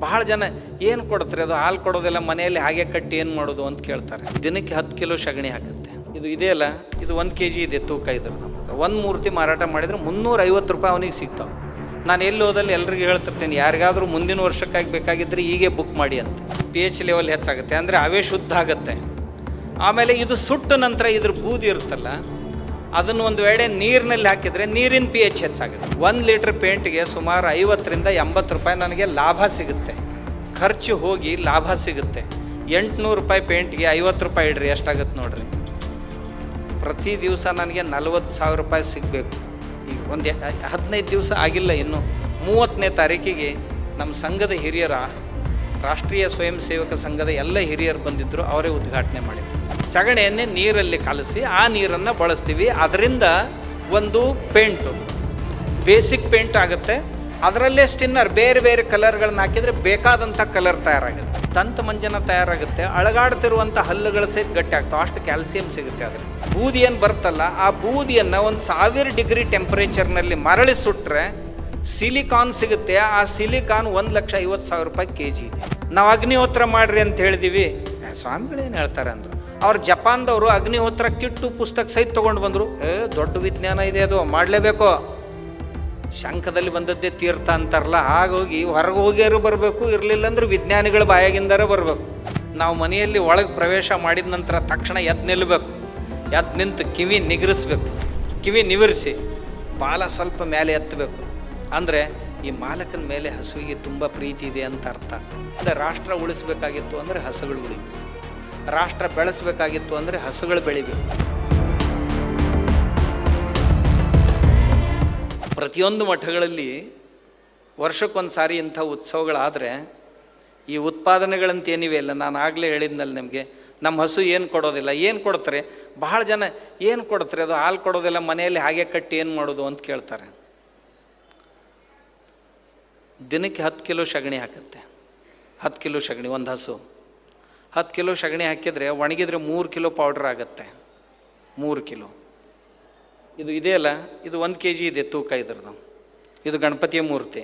ಭಾಳ ಜನ ಏನು ಕೊಡ್ತಾರೆ, ಅದು ಹಾಲು ಕೊಡೋದಿಲ್ಲ, ಮನೆಯಲ್ಲಿ ಹಾಗೆ ಕಟ್ಟಿ ಏನು ಮಾಡೋದು ಅಂತ ಕೇಳ್ತಾರೆ. ದಿನಕ್ಕೆ 10 ಕಿಲೋ ಸಗಣಿ ಹಾಕುತ್ತೆ. ಇದು ಇದೆಯಲ್ಲ, ಇದು 1 kg ಇದೆ ತೂಕ. ಇದ್ರದ್ದು ಒಂದು ಮೂರ್ತಿ ಮಾರಾಟ ಮಾಡಿದರೆ 350 ರೂಪಾಯಿ ಅವನಿಗೆ ಸಿಗ್ತಾವೆ. ನಾನು ಎಲ್ಲಿ ಹೋದಲ್ಲಿ ಎಲ್ರಿಗೂ ಹೇಳ್ತಿರ್ತೀನಿ, ಯಾರಿಗಾದರೂ ಮುಂದಿನ ವರ್ಷಕ್ಕಾಗಿ ಬೇಕಾಗಿದ್ದರೆ ಹೀಗೆ ಬುಕ್ ಮಾಡಿ ಅಂತ. pH ಲೆವೆಲ್ ಹೆಚ್ಚಾಗುತ್ತೆ, ಅಂದರೆ ಅವೇ ಶುದ್ಧ ಆಗುತ್ತೆ. ಆಮೇಲೆ ಇದು ಸುಟ್ಟ ನಂತರ ಇದ್ರ ಬೂದಿ ಇರುತ್ತಲ್ಲ, ಅದನ್ನು ಒಂದು ವೇಳೆ ನೀರಿನಲ್ಲಿ ಹಾಕಿದರೆ ನೀರಿನ pH ಹೆಚ್ಚಾಗುತ್ತೆ. 1 ಲೀಟ್ರ್ ಪೇಂಟ್ಗೆ ಸುಮಾರು 50ರಿಂದ 80 ರೂಪಾಯಿ ನನಗೆ ಲಾಭ ಸಿಗುತ್ತೆ. ಖರ್ಚು ಹೋಗಿ ಲಾಭ ಸಿಗುತ್ತೆ. 800 ರೂಪಾಯಿ ಪೇಂಟ್ಗೆ 50 ರೂಪಾಯಿ ಇಡ್ರಿ, ಎಷ್ಟಾಗುತ್ತೆ ನೋಡ್ರಿ. ಪ್ರತಿ ದಿವಸ ನನಗೆ 40,000 ರೂಪಾಯಿ ಸಿಗಬೇಕು. ಈಗ ಒಂದು 15 ದಿವಸ ಆಗಿಲ್ಲ, ಇನ್ನು 30ನೇ ತಾರೀಕಿಗೆ ನಮ್ಮ ಸಂಘದ ಹಿರಿಯರ, ರಾಷ್ಟ್ರೀಯ ಸ್ವಯಂ ಸೇವಕ ಸಂಘದ ಎಲ್ಲ ಹಿರಿಯರು ಬಂದಿದ್ದರು, ಅವರೇ ಉದ್ಘಾಟನೆ ಮಾಡಿದರು. ಸಗಣಿಯನ್ನೇ ನೀರಲ್ಲಿ ಕಲಸಿ ಆ ನೀರನ್ನು ಬಳಸ್ತೀವಿ. ಅದರಿಂದ ಒಂದು ಪೇಂಟು, ಬೇಸಿಕ್ ಪೇಂಟ್ ಆಗುತ್ತೆ. ಅದರಲ್ಲೇ ಸ್ಟಿನ್ನರ್ ಬೇರೆ ಬೇರೆ ಕಲರ್ಗಳನ್ನ ಹಾಕಿದರೆ ಬೇಕಾದಂಥ ಕಲರ್ ತಯಾರಾಗುತ್ತೆ. ದಂತ ಮಂಜನ ತಯಾರಾಗುತ್ತೆ. ಅಳಗಾಡ್ತಿರುವಂಥ ಹಲ್ಲುಗಳ ಸಹಿತ ಗಟ್ಟಿ ಆಗ್ತಾವೆ, ಅಷ್ಟು ಕ್ಯಾಲ್ಸಿಯಂ ಸಿಗುತ್ತೆ. ಅದರಲ್ಲಿ ಬೂದಿ ಏನು ಬರ್ತಲ್ಲ, ಆ ಬೂದಿಯನ್ನು 1000 ಡಿಗ್ರಿ ಟೆಂಪ್ರೇಚರ್ನಲ್ಲಿ ಮರಳಿ ಸುಟ್ಟರೆ ಸಿಲಿಕಾನ್ ಸಿಗುತ್ತೆ. ಆ ಸಿಲಿಕಾನ್ 1,50,000 ರೂಪಾಯಿ kg ಇದೆ. ನಾವು ಅಗ್ನಿಹೋತ್ರ ಮಾಡ್ರಿ ಅಂತ ಹೇಳಿದೀವಿ, ಸ್ವಾಮಿಗಳೇನು ಹೇಳ್ತಾರೆ ಅಂದರು. ಅವ್ರು ಜಪಾನ್ದವರು ಅಗ್ನಿಹೋತ್ರ ಕಿಟ್ಟು ಪುಸ್ತಕ ಸಹಿತ ತೊಗೊಂಡು ಬಂದರು. ದೊಡ್ಡ ವಿಜ್ಞಾನ ಇದೆ, ಅದು ಮಾಡಲೇಬೇಕು. ಶಂಖದಲ್ಲಿ ಬಂದದ್ದೇ ತೀರ್ಥ ಅಂತಾರಲ್ಲ, ಹಾಗೋಗಿ ಹೊರಗೆ ಹೋಗ್ಯಾರು ಬರಬೇಕು, ಇರಲಿಲ್ಲ ಅಂದ್ರೆ ವಿಜ್ಞಾನಿಗಳ ಬಾಯಾಗಿಂದಾರ ಬರಬೇಕು. ನಾವು ಮನೆಯಲ್ಲಿ ಒಳಗೆ ಪ್ರವೇಶ ಮಾಡಿದ ನಂತರ ತಕ್ಷಣ ಎದ್ದು ನಿಲ್ಲಬೇಕು. ಎದ್ದು ನಿಂತು ಕಿವಿ ನಿಗರಿಸ್ಬೇಕು. ಕಿವಿ ನಿವರಿಸಿ ಬಾಲ ಸ್ವಲ್ಪ ಮೇಲೆ ಎತ್ತಬೇಕು. ಅಂದರೆ ಈ ಮಾಲಕನ ಮೇಲೆ ಹಸುವಿಗೆ ತುಂಬ ಪ್ರೀತಿ ಇದೆ ಅಂತ ಅರ್ಥ. ಅಂದರೆ ರಾಷ್ಟ್ರ ಉಳಿಸ್ಬೇಕಾಗಿತ್ತು ಅಂದರೆ ಹಸುಗಳು ಉಳಿಬೇಕು, ರಾಷ್ಟ್ರ ಬೆಳೆಸಬೇಕಾಗಿತ್ತು ಅಂದರೆ ಹಸುಗಳು ಬೆಳಿಬೇಕು. ಪ್ರತಿಯೊಂದು ಮಠಗಳಲ್ಲಿ ವರ್ಷಕ್ಕೊಂದು ಸಾರಿ ಇಂಥ ಉತ್ಸವಗಳಾದರೆ ಈ ಉತ್ಪಾದನೆಗಳಂತ ಏನಿವೆ ಇಲ್ಲ, ನಾನು ಆಗಲೇ ಹೇಳಿದ್ನಲ್ಲಿ ನಿಮಗೆ, ನಮ್ಮ ಹಸು ಏನು ಕೊಡೋದಿಲ್ಲ. ಏನು ಕೊಡ್ತಾರೆ, ಭಾಳ ಜನ ಏನು ಕೊಡ್ತಾರೆ, ಅದು ಹಾಲು ಕೊಡೋದಿಲ್ಲ, ಮನೆಯಲ್ಲಿ ಹಾಗೆ ಕಟ್ಟಿ ಏನು ಮಾಡೋದು ಅಂತ ಕೇಳ್ತಾರೆ. ದಿನಕ್ಕೆ 10 ಕಿಲೋ ಸಗಣಿ ಹಾಕುತ್ತೆ. 10 ಕಿಲೋ ಸಗಣಿ, ಒಂದು ಹಸು 10 ಕಿಲೋ ಸಗಣಿ ಹಾಕಿದರೆ ಒಣಗಿದ್ರೆ 3 ಕಿಲೋ ಪೌಡ್ರ್ ಆಗುತ್ತೆ. 3 ಕಿಲೋ. ಇದು ಇದೆಯಲ್ಲ, ಇದು 1 kg ಇದೆ ತೂಕ. ಇದ್ರದ್ದು ಇದು ಗಣಪತಿಯ ಮೂರ್ತಿ.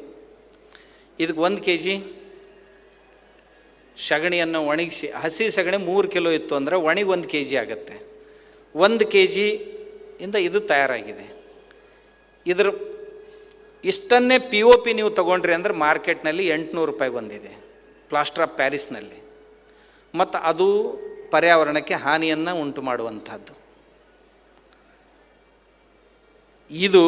ಇದಕ್ಕೆ 1 kg ಸಗಣಿಯನ್ನು ಒಣಗಿಸಿ, ಹಸಿ ಸಗಣಿ 3 ಕಿಲೋ ಇತ್ತು ಅಂದರೆ ಒಣಗಿ 1 kg ಆಗುತ್ತೆ. 1 kg ಇಂದ ಇದು ತಯಾರಾಗಿದೆ. ಇದ್ರ ಇಷ್ಟನ್ನೇ POP ನೀವು ತೊಗೊಂಡ್ರಿ ಅಂದರೆ ಮಾರ್ಕೆಟ್ನಲ್ಲಿ 800 ರೂಪಾಯಿ ಬಂದಿದೆ, ಪ್ಲಾಸ್ಟರ್ ಆಫ್ ಪ್ಯಾರಿಸ್ನಲ್ಲಿ. ಮತ್ತು ಅದು ಪರ್ಯಾವರಣಕ್ಕೆ ಹಾನಿಯನ್ನು ಉಂಟು ಮಾಡುವಂಥದ್ದು. ಇದು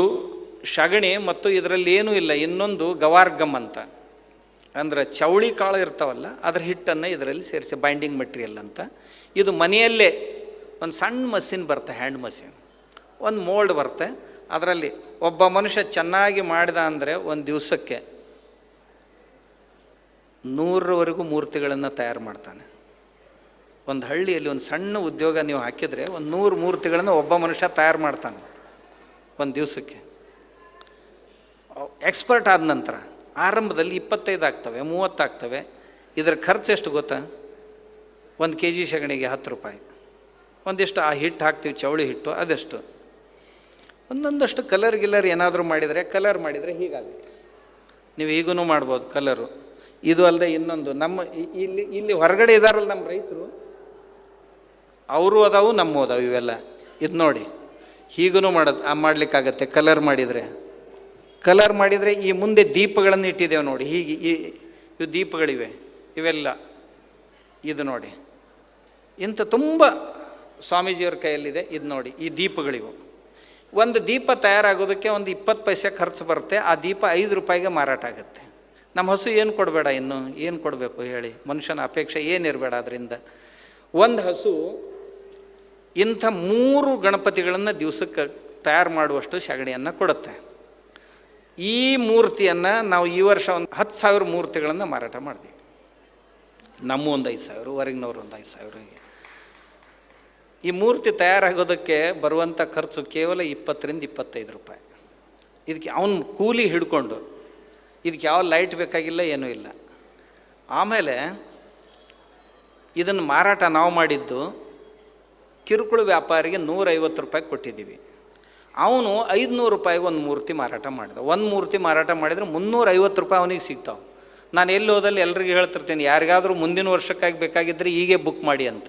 ಸಗಣಿ ಮತ್ತು ಇದರಲ್ಲಿ ಏನೂ ಇಲ್ಲ. ಇನ್ನೊಂದು ಗವಾರ್ಗಮ್ ಅಂತ, ಅಂದರೆ ಚೌಳಿ ಕಾಳು ಇರ್ತಾವಲ್ಲ, ಅದರ ಹಿಟ್ಟನ್ನು ಇದರಲ್ಲಿ ಸೇರಿಸಿ ಬೈಂಡಿಂಗ್ ಮೆಟೀರಿಯಲ್ ಅಂತ. ಇದು ಮನೆಯಲ್ಲೇ ಒಂದು ಸಣ್ಣ ಮಷಿನ್ ಬರುತ್ತೆ, ಹ್ಯಾಂಡ್ ಮಷಿನ್, ಒಂದು ಮೋಲ್ಡ್ ಬರುತ್ತೆ. ಅದರಲ್ಲಿ ಒಬ್ಬ ಮನುಷ್ಯ ಚೆನ್ನಾಗಿ ಮಾಡಿದ ಅಂದರೆ ಒಂದು ದಿವಸಕ್ಕೆ 100ರವರೆಗೂ ಮೂರ್ತಿಗಳನ್ನು ತಯಾರು ಮಾಡ್ತಾನೆ. ಒಂದು ಹಳ್ಳಿಯಲ್ಲಿ ಒಂದು ಸಣ್ಣ ಉದ್ಯೋಗ ನೀವು ಹಾಕಿದರೆ ಒಂದು 100 ಮೂರ್ತಿಗಳನ್ನು ಒಬ್ಬ ಮನುಷ್ಯ ತಯಾರು ಮಾಡ್ತಾನೆ ಒಂದು ದಿವಸಕ್ಕೆ. ಎಕ್ಸ್ಪರ್ಟ್ ಆದ ನಂತರ ಆರಂಭದಲ್ಲಿ 25 ಆಗ್ತವೆ, 30 ಆಗ್ತವೆ. ಇದರ ಖರ್ಚು ಎಷ್ಟು ಗೊತ್ತಾ? 1 kg ಸಗಣಿಗೆ 10 ರೂಪಾಯಿ. ಒಂದಿಷ್ಟು ಆ ಹಿಟ್ಟು ಹಾಕ್ತೀವಿ, ಚೌಳಿ ಹಿಟ್ಟು, ಅದೆಷ್ಟು. ಒಂದೊಂದಷ್ಟು ಕಲರ್ ಏನಾದರೂ ಕಲರ್ ಮಾಡಿದರೆ ಹೀಗಾಗುತ್ತೆ. ನೀವು ಈಗೂ ಮಾಡ್ಬೋದು ಕಲರು. ಇದು ಅಲ್ಲದೆ ಇನ್ನೊಂದು, ನಮ್ಮ ಇಲ್ಲಿ ಹೊರಗಡೆ ಇದ್ದಾರಲ್ಲ ನಮ್ಮ ರೈತರು, ಅವರು ಅದಾವು, ನಮ್ಮ ಅದಾವು ಇವೆಲ್ಲ. ಇದು ನೋಡಿ, ಹೀಗೂ ಮಾಡಲಿಕ್ಕಾಗತ್ತೆ. ಕಲರ್ ಮಾಡಿದರೆ ಈ ಮುಂದೆ ದೀಪಗಳನ್ನು ಇಟ್ಟಿದ್ದೇವೆ ನೋಡಿ, ಹೀಗೆ ಇವು ದೀಪಗಳಿವೆ, ಇವೆಲ್ಲ. ಇದು ನೋಡಿ, ಇಂಥ ತುಂಬ ಸ್ವಾಮೀಜಿಯವ್ರ ಕೈಯಲ್ಲಿದೆ. ಇದು ನೋಡಿ, ಈ ದೀಪಗಳಿವು. ಒಂದು ದೀಪ ತಯಾರಾಗೋದಕ್ಕೆ ಒಂದು 20 ಪೈಸೆ ಖರ್ಚು ಬರುತ್ತೆ. ಆ ದೀಪ 5 ರೂಪಾಯಿಗೆ ಮಾರಾಟ ಆಗುತ್ತೆ. ನಮ್ಮ ಹಸು ಏನು ಕೊಡಬೇಡ, ಇನ್ನು ಏನು ಕೊಡಬೇಕು ಹೇಳಿ? ಮನುಷ್ಯನ ಅಪೇಕ್ಷೆ ಏನಿರಬೇಡ. ಅದರಿಂದ ಒಂದು ಹಸು ಇಂಥ 3 ಗಣಪತಿಗಳನ್ನು ದಿವಸಕ್ಕೆ ತಯಾರು ಮಾಡುವಷ್ಟು ಸಗಣಿಯನ್ನು ಕೊಡುತ್ತೆ. ಈ ಮೂರ್ತಿಯನ್ನು ನಾವು ಈ ವರ್ಷ ಒಂದು 10,000 ಮೂರ್ತಿಗಳನ್ನು ಮಾರಾಟ ಮಾಡ್ತೀವಿ. ನಮ್ಮ ಒಂದು 5,000, ಹೊರಗಿನವ್ರು ಒಂದು 5,000. ಈ ಮೂರ್ತಿ ತಯಾರಾಗೋದಕ್ಕೆ ಬರುವಂಥ ಖರ್ಚು ಕೇವಲ 20ರಿಂದ 25 ರೂಪಾಯಿ. ಇದಕ್ಕೆ ಅವನು ಕೂಲಿ ಹಿಡ್ಕೊಂಡು, ಇದಕ್ಕೆ ಯಾವ ಲೈಟ್ ಬೇಕಾಗಿಲ್ಲ, ಏನೂ ಇಲ್ಲ. ಆಮೇಲೆ ಇದನ್ನು ಮಾರಾಟ ನಾವು ಮಾಡಿದ್ದು ಕಿರುಕುಳ ವ್ಯಾಪಾರಿಗೆ 150 ರೂಪಾಯಿ ಕೊಟ್ಟಿದ್ದೀವಿ. ಅವನು 500 ರೂಪಾಯಿಗೆ ಒಂದು ಮೂರ್ತಿ ಮಾರಾಟ ಮಾಡಿದ. ಒಂದು ಮೂರ್ತಿ ಮಾರಾಟ ಮಾಡಿದರೆ 350 ರೂಪಾಯಿ ಅವನಿಗೆ ಸಿಗ್ತಾವೆ. ನಾನು ಎಲ್ಲಿ ಹೋದಲ್ಲಿ ಎಲ್ರಿಗೂ ಹೇಳ್ತಿರ್ತೀನಿ, ಯಾರಿಗಾದರೂ ಮುಂದಿನ ವರ್ಷಕ್ಕಾಗಿ ಬೇಕಾಗಿದ್ದರೆ ಹೀಗೆ ಬುಕ್ ಮಾಡಿ ಅಂತ.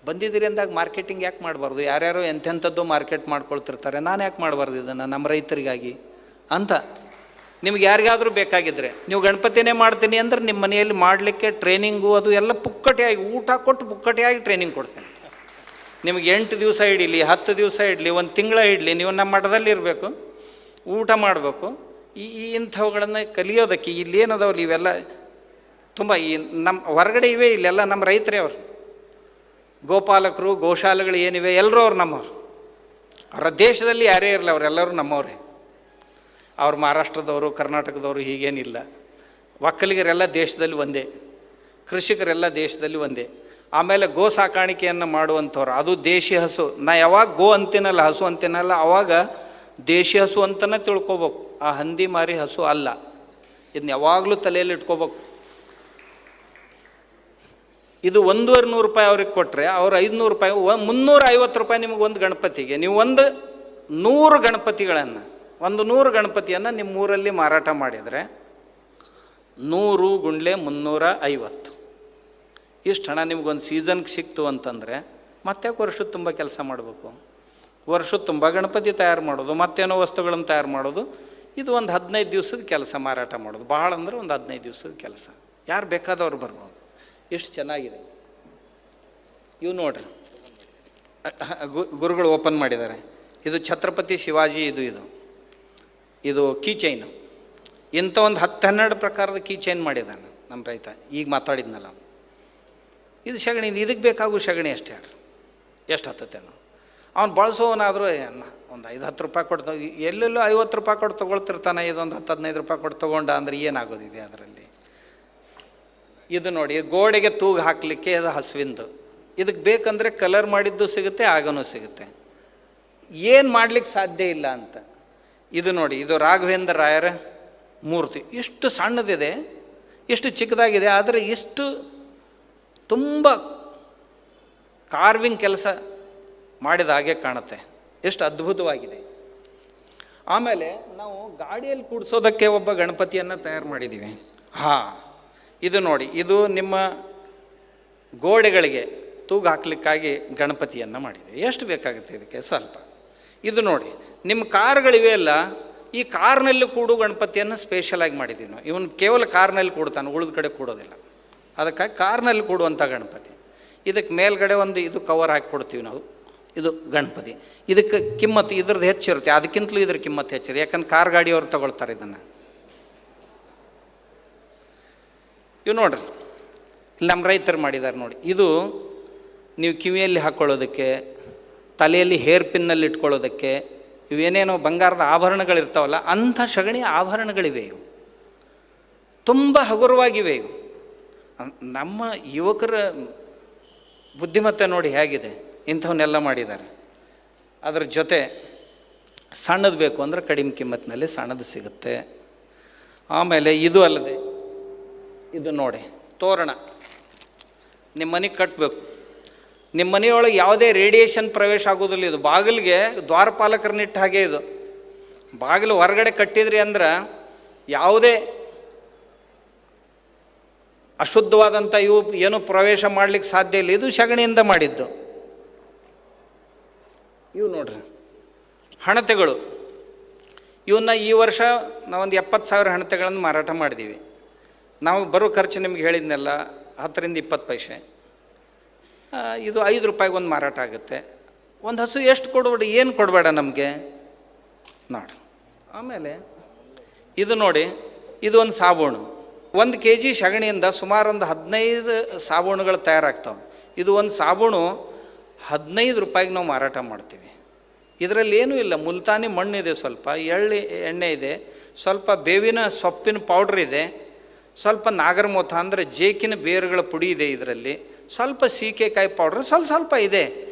ಬಂದಿದ್ದೀರಿ ಅಂದಾಗ ಮಾರ್ಕೆಟಿಂಗ್ ಯಾಕೆ ಮಾಡಬಾರ್ದು? ಯಾರ್ಯಾರೋ ಎಂಥೆಂಥದ್ದು ಮಾರ್ಕೆಟ್ ಮಾಡ್ಕೊಳ್ತಿರ್ತಾರೆ, ನಾನು ಯಾಕೆ ಮಾಡಬಾರ್ದು ಇದನ್ನು ನಮ್ಮ ರೈತರಿಗಾಗಿ ಅಂತ. ನಿಮ್ಗೆ ಯಾರಿಗಾದರೂ ಬೇಕಾಗಿದ್ದರೆ ನೀವು ಗಣಪತಿನೇ ಮಾಡ್ತೀನಿ ಅಂದ್ರೆ ನಿಮ್ಮ ಮನೆಯಲ್ಲಿ ಮಾಡಲಿಕ್ಕೆ ಟ್ರೈನಿಂಗು ಅದು ಎಲ್ಲ ಪುಕ್ಕಟೆಯಾಗಿ ಊಟ ಕೊಟ್ಟು ಪುಕ್ಕಟೆಯಾಗಿ ಟ್ರೈನಿಂಗ್ ಕೊಡ್ತೀನಿ. ನಿಮಗೆ 8 ದಿವಸ ಇಡಲಿ, 10 ದಿವಸ ಇಡಲಿ, 1 ತಿಂಗಳ ಇಡಲಿ, ನೀವು ನಮ್ಮ ಮಠದಲ್ಲಿ ಇರಬೇಕು, ಊಟ ಮಾಡಬೇಕು. ಇಂಥವುಗಳನ್ನು ಕಲಿಯೋದಕ್ಕೆ ಇಲ್ಲೇನದವಲ್ಲ ಇವೆಲ್ಲ ತುಂಬ ನಮ್ಮ ಹೊರಗಡೆ ಇವೆ, ಇಲ್ಲೆಲ್ಲ ನಮ್ಮ ರೈತರೇ ಅವರು. ಗೋಪಾಲಕರು, ಗೋಶಾಲೆಗಳು ಏನಿವೆ ಎಲ್ಲರೂ ಅವ್ರು ನಮ್ಮವ್ರು. ಅವರ ದೇಶದಲ್ಲಿ ಯಾರೇ ಇರಲಿ ಅವರೆಲ್ಲರೂ ನಮ್ಮವರೇ. ಅವ್ರು ಮಹಾರಾಷ್ಟ್ರದವರು, ಕರ್ನಾಟಕದವರು ಹೀಗೇನಿಲ್ಲ. ಒಕ್ಕಲಿಗರೆಲ್ಲ ದೇಶದಲ್ಲಿ ಒಂದೇ, ಕೃಷಿಕರೆಲ್ಲ ದೇಶದಲ್ಲಿ ಒಂದೇ. ಆಮೇಲೆ ಗೋ ಸಾಕಾಣಿಕೆಯನ್ನು ಮಾಡುವಂಥವ್ರು, ಅದು ದೇಶಿ ಹಸು. ನಾ ಯಾವಾಗ ಗೋ ಅಂತೀನಲ್ಲ, ಹಸು ಅಂತೀನಲ್ಲ, ಆವಾಗ ದೇಶಿ ಹಸು ಅಂತಲೇ ತಿಳ್ಕೊಬೇಕು. ಆ ಹಂದಿ ಮಾರಿ ಹಸು ಅಲ್ಲ. ಇದನ್ನ ಯಾವಾಗಲೂ ತಲೆಯಲ್ಲಿ ಇಟ್ಕೋಬೇಕು. ಇದು 1,200 ರೂಪಾಯಿ ಅವ್ರಿಗೆ ಕೊಟ್ಟರೆ ಅವ್ರು 500 ರೂಪಾಯಿ, 350 ರೂಪಾಯಿ ನಿಮಗೆ ಒಂದು ಗಣಪತಿಗೆ. ನೀವು 100 ಗಣಪತಿಗಳನ್ನು, 100 ಗಣಪತಿಯನ್ನು ನಿಮ್ಮ ಊರಲ್ಲಿ ಮಾರಾಟ ಮಾಡಿದರೆ 100 ಗುಂಡ್ಲೆ 350, ಇಷ್ಟು ಹಣ ನಿಮ್ಗೊಂದು ಸೀಸನ್ಗೆ ಸಿಕ್ತು ಅಂತಂದರೆ ಮತ್ತೆ ವರ್ಷದ ತುಂಬ ಕೆಲಸ ಮಾಡಬೇಕು. ವರ್ಷದ ತುಂಬ ಗಣಪತಿ ತಯಾರು ಮಾಡೋದು, ಮತ್ತೇನೋ ವಸ್ತುಗಳನ್ನು ತಯಾರು ಮಾಡೋದು, ಇದು ಒಂದು 15 ದಿವಸದ ಕೆಲಸ. ಮಾರಾಟ ಮಾಡೋದು ಭಾಳ ಅಂದರೆ ಒಂದು 15 ದಿವಸದ ಕೆಲಸ. ಯಾರು ಬೇಕಾದವ್ರು ಬರ್ಬೋದು. ಎಷ್ಟು ಚೆನ್ನಾಗಿದೆ ಇವು ನೋಡ್ರಿ. ಗುರುಗಳು ಓಪನ್ ಮಾಡಿದ್ದಾರೆ. ಇದು ಛತ್ರಪತಿ ಶಿವಾಜಿ ಇದು ಕೀ ಚೈನು. ಇಂಥ ಒಂದು 10-12 ಪ್ರಕಾರದ ಕೀ ಚೈನ್ ಮಾಡಿದ್ದಾನೆ ನಮ್ಮ ರೈತ. ಈಗ ಮಾತಾಡಿದ್ನಲ್ಲ, ಇದು ಸಗಣಿ. ಇದಕ್ಕೆ ಬೇಕಾಗೋ ಸಗಣಿ ಅಷ್ಟೇ ಹೇಳ್ರಿ, ಎಷ್ಟು ಹತ್ತತ್ತೇನೋ. ಅವ್ನು ಬಳಸೋವನಾದರೂ ಒಂದು 5-10 ರೂಪಾಯಿ ಕೊಡ್ತಾ, ಎಲ್ಲೆಲ್ಲೋ 50 ರೂಪಾಯಿ ಕೊಟ್ಟು ತೊಗೊಳ್ತಿರ್ತಾನೆ. ಇದೊಂದು 10-15 ರೂಪಾಯಿ ಕೊಟ್ಟು ತೊಗೊಂಡ ಅಂದರೆ ಏನಾಗೋದಿದೆ ಅದರಲ್ಲಿ? ಇದು ನೋಡಿ, ಗೋಡೆಗೆ ತೂಗು ಹಾಕಲಿಕ್ಕೆ ಅದು ಹಸುವಿಂದು. ಇದಕ್ಕೆ ಬೇಕಂದರೆ ಕಲರ್ ಮಾಡಿದ್ದು ಸಿಗುತ್ತೆ, ಆಗನೂ ಸಿಗುತ್ತೆ. ಏನು ಮಾಡಲಿಕ್ಕೆ ಸಾಧ್ಯ ಇಲ್ಲ ಅಂತ. ಇದು ನೋಡಿ, ಇದು ರಾಘವೇಂದ್ರ ರಾಯರ ಮೂರ್ತಿ. ಇಷ್ಟು ಸಣ್ಣದಿದೆ, ಇಷ್ಟು ಚಿಕ್ಕದಾಗಿದೆ, ಆದರೆ ಇಷ್ಟು ತುಂಬ ಕಾರ್ವಿಂಗ್ ಕೆಲಸ ಮಾಡಿದ ಹಾಗೆ ಕಾಣುತ್ತೆ. ಎಷ್ಟು ಅದ್ಭುತವಾಗಿದೆ. ಆಮೇಲೆ ನಾವು ಗಾಡಿಯಲ್ಲಿ ಕೂಡಿಸೋದಕ್ಕೆ ಒಬ್ಬ ಗಣಪತಿಯನ್ನು ತಯಾರು ಮಾಡಿದ್ದೀವಿ. ಇದು ನೋಡಿ, ಇದು ನಿಮ್ಮ ಗೋಡೆಗಳಿಗೆ ತೂಗು ಹಾಕ್ಲಿಕ್ಕಾಗಿ ಗಣಪತಿಯನ್ನು ಮಾಡಿದ್ದೀವಿ. ಎಷ್ಟು ಬೇಕಾಗುತ್ತೆ ಇದಕ್ಕೆ? ಸ್ವಲ್ಪ. ಇದು ನೋಡಿ, ನಿಮ್ಮ ಕಾರ್ಗಳಿವೆ ಅಲ್ಲ, ಈ ಕಾರ್ನಲ್ಲಿ ಕೂಡು ಗಣಪತಿಯನ್ನು ಸ್ಪೆಷಲಾಗಿ ಮಾಡಿದ್ದೀವಿ ನಾವು. ಇವನು ಕೇವಲ ಕಾರ್ನಲ್ಲಿ ಕೂಡ್ತಾನೆ, ಉಳಿದ ಕಡೆ ಕೂಡೋದಿಲ್ಲ. ಅದಕ್ಕಾಗಿ ಕಾರ್ನಲ್ಲಿ ಕೂಡುವಂಥ ಗಣಪತಿ. ಇದಕ್ಕೆ ಮೇಲ್ಗಡೆ ಒಂದು ಇದು ಕವರ್ ಹಾಕಿ ಕೊಡ್ತೀವಿ ನಾವು. ಇದು ಗಣಪತಿ. ಇದಕ್ಕೆ ಕಿಮ್ಮತ್ತು ಇದ್ರದ್ದು ಹೆಚ್ಚಿರುತ್ತೆ, ಅದಕ್ಕಿಂತಲೂ ಇದ್ರ ಕಿಮ್ಮತ್ತು ಹೆಚ್ಚಿರುತ್ತೆ. ಯಾಕಂದ್ರೆ ಕಾರ್ ಗಾಡಿಯವ್ರು ತಗೊಳ್ತಾರೆ ಇದನ್ನು. ಇವು ನೋಡ್ರಿ, ಇಲ್ಲಿ ನಮ್ಮ ರೈತರು ಮಾಡಿದ್ದಾರೆ ನೋಡಿ. ಇದು ನೀವು ಕಿವಿಯಲ್ಲಿ ಹಾಕ್ಕೊಳ್ಳೋದಕ್ಕೆ, ತಲೆಯಲ್ಲಿ ಹೇರ್ ಪಿನ್ನಲ್ಲಿ ಇಟ್ಕೊಳ್ಳೋದಕ್ಕೆ, ಇವೇನೇನೋ ಬಂಗಾರದ ಆಭರಣಗಳಿರ್ತಾವಲ್ಲ, ಅಂಥ ಸಗಣಿ ಆಭರಣಗಳಿವೆ. ಇವು ತುಂಬ ಹಗುರವಾಗಿವೆ. ಇವು ನಮ್ಮ ಯುವಕರ ಬುದ್ಧಿಮತ್ತೆ ನೋಡಿ ಹೇಗಿದೆ. ಇಂಥವನ್ನೆಲ್ಲ ಮಾಡಿದ್ದಾರೆ. ಅದರ ಜೊತೆ ಸಣ್ಣದು ಬೇಕು ಅಂದರೆ ಕಡಿಮೆ ಕಿಮ್ಮತ್ತಿನಲ್ಲಿ ಸಣ್ಣದು ಸಿಗುತ್ತೆ. ಆಮೇಲೆ ಇದು ಅಲ್ಲದೆ ಇದು ನೋಡಿ, ತೋರಣ ನಿಮ್ಮ ಮನೆಗೆ ಕಟ್ಟಬೇಕು. ನಿಮ್ಮ ಮನೆಯೊಳಗೆ ಯಾವುದೇ ರೇಡಿಯೇಷನ್ ಪ್ರವೇಶ ಆಗೋದಿಲ್ಲ. ಇದು ಬಾಗಿಲಿಗೆ ದ್ವಾರಪಾಲಕರನ್ನಿಟ್ಟ ಹಾಗೆ. ಇದು ಬಾಗಿಲು ಹೊರಗಡೆ ಕಟ್ಟಿದ್ರಿ ಅಂದ್ರೆ ಯಾವುದೇ ಅಶುದ್ಧವಾದಂಥ ಇವು ಏನೂ ಪ್ರವೇಶ ಮಾಡಲಿಕ್ಕೆ ಸಾಧ್ಯ ಇಲ್ಲ. ಇದು ಸಗಣಿಯಿಂದ ಮಾಡಿದ್ದು. ಇವು ನೋಡ್ರಿ, ಹಣತೆಗಳು. ಇವನ್ನ ಈ ವರ್ಷ ನಾವೊಂದು 70,000 ಹಣತೆಗಳನ್ನು ಮಾರಾಟ ಮಾಡಿದ್ದೀವಿ. ನಾವು ಬರೋ ಖರ್ಚು ನಿಮ್ಗೆ ಹೇಳಿದ್ನೆಲ್ಲ 10-20 ಪೈಸೆ. ಇದು 5 ರೂಪಾಯಿಗೆ ಒಂದು ಮಾರಾಟ ಆಗುತ್ತೆ. ಒಂದು ಹಸು ಎಷ್ಟು ಕೊಡಬೇಡ, ಏನು ಕೊಡಬೇಡ ನಮಗೆ ನೋಡಿ. ಆಮೇಲೆ ಇದು ನೋಡಿ, ಇದು ಒಂದು ಸಾಬೂನು. 1 kg ಸಗಣಿಯಿಂದ ಸುಮಾರು ಒಂದು 15 ಸಾಬೂನುಗಳು ತಯಾರಾಗ್ತವೆ. ಇದು ಒಂದು ಸಾಬೂನು 15 ರೂಪಾಯಿಗೆ ನಾವು ಮಾರಾಟ ಮಾಡ್ತೀವಿ. ಇದರಲ್ಲಿ ಏನೂ ಇಲ್ಲ, ಮುಲ್ತಾನಿ ಮಣ್ಣಿದೆ, ಸ್ವಲ್ಪ ಎಣ್ಣೆ ಇದೆ, ಸ್ವಲ್ಪ ಬೇವಿನ ಸೊಪ್ಪಿನ ಪೌಡ್ರ್ ಇದೆ, ಸ್ವಲ್ಪ ನಾಗರಮೋಥ ಅಂದರೆ ಜೇಕಿನ ಬೇರುಗಳ ಪುಡಿ ಇದೆ ಇದರಲ್ಲಿ, ಸ್ವಲ್ಪ ಸೀಕೆಕಾಯಿ ಪೌಡ್ರ್ ಸ್ವಲ್ಪ ಇದೆ.